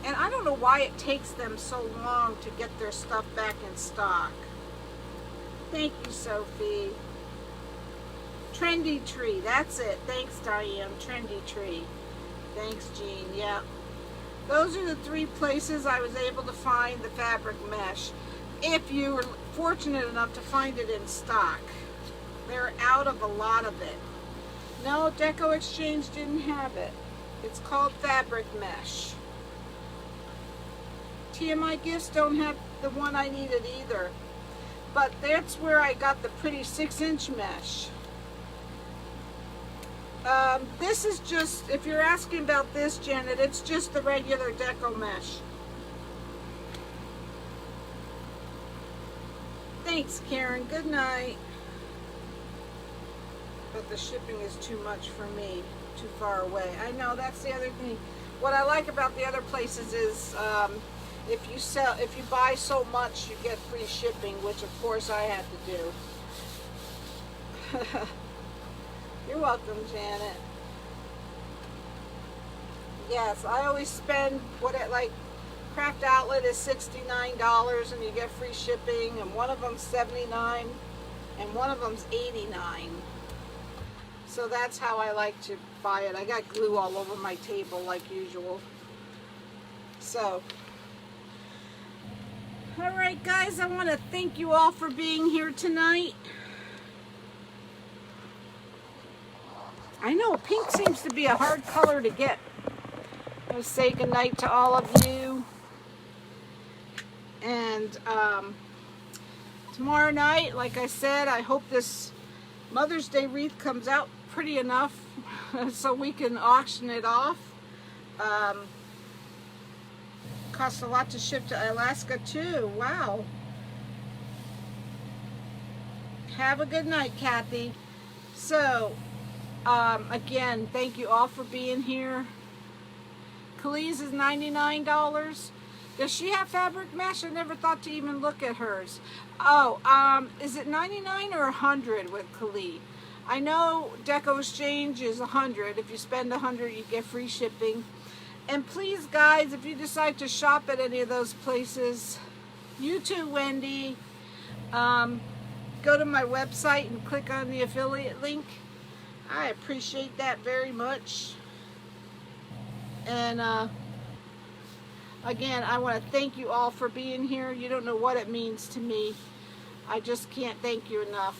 and I don't know why it takes them so long to get their stuff back in stock. Thank you, Sophie. Trendy Tree, that's it. Thanks, Diane. Trendy Tree. Thanks, Jean. Yeah. Those are the three places I was able to find the fabric mesh, if you were fortunate enough to find it in stock. They're out of a lot of it. No, Deco Exchange didn't have it. It's called fabric mesh. TMI Gifts don't have the one I needed either. But that's where I got the pretty 6-inch mesh. This is just, if you're asking about this, Janet, it's just the regular Deco mesh. Thanks, Karen. Good night. But the shipping is too much for me, too far away. I know, that's the other thing. What I like about the other places is if you buy so much, you get free shipping, which of course I had to do. You're welcome, Janet. Yes, I always spend like Craft Outlet is $69 and you get free shipping, and one of them's $79 and one of them's $89. So that's how I like to buy it. I got glue all over my table like usual. So, alright guys, I want to thank you all for being here tonight. I know pink seems to be a hard color to get. I'll say goodnight to all of you. And tomorrow night, like I said, I hope this Mother's Day wreath comes out pretty enough so we can auction it off. Costs a lot to ship to Alaska too. Wow. Have a good night, Kathy. So, again, thank you all for being here. Khalees is $99. Does she have fabric mesh? I never thought to even look at hers. Oh, is it 99 or 100 with Khalees? I know Deco Exchange is 100. If you spend 100, you get free shipping. And please, guys, if you decide to shop at any of those places, You too, Wendy. Go to my website and click on the affiliate link. I appreciate that very much. And again, I want to thank you all for being here. You don't know what it means to me. I just can't thank you enough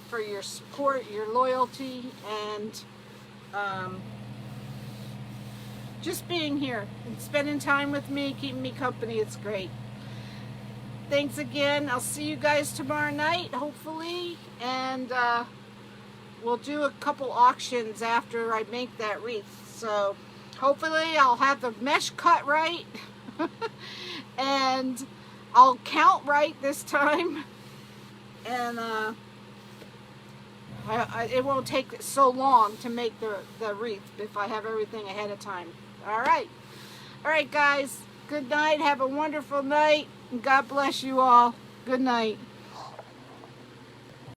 for your support, your loyalty, and just being here and spending time with me, keeping me company. It's great. Thanks again. I'll see you guys tomorrow night, hopefully, and we'll do a couple auctions after I make that wreath. So hopefully I'll have the mesh cut right and I'll count right this time, and it won't take so long to make the wreath if I have everything ahead of time. All right, guys. Good night. Have a wonderful night. And God bless you all. Good night.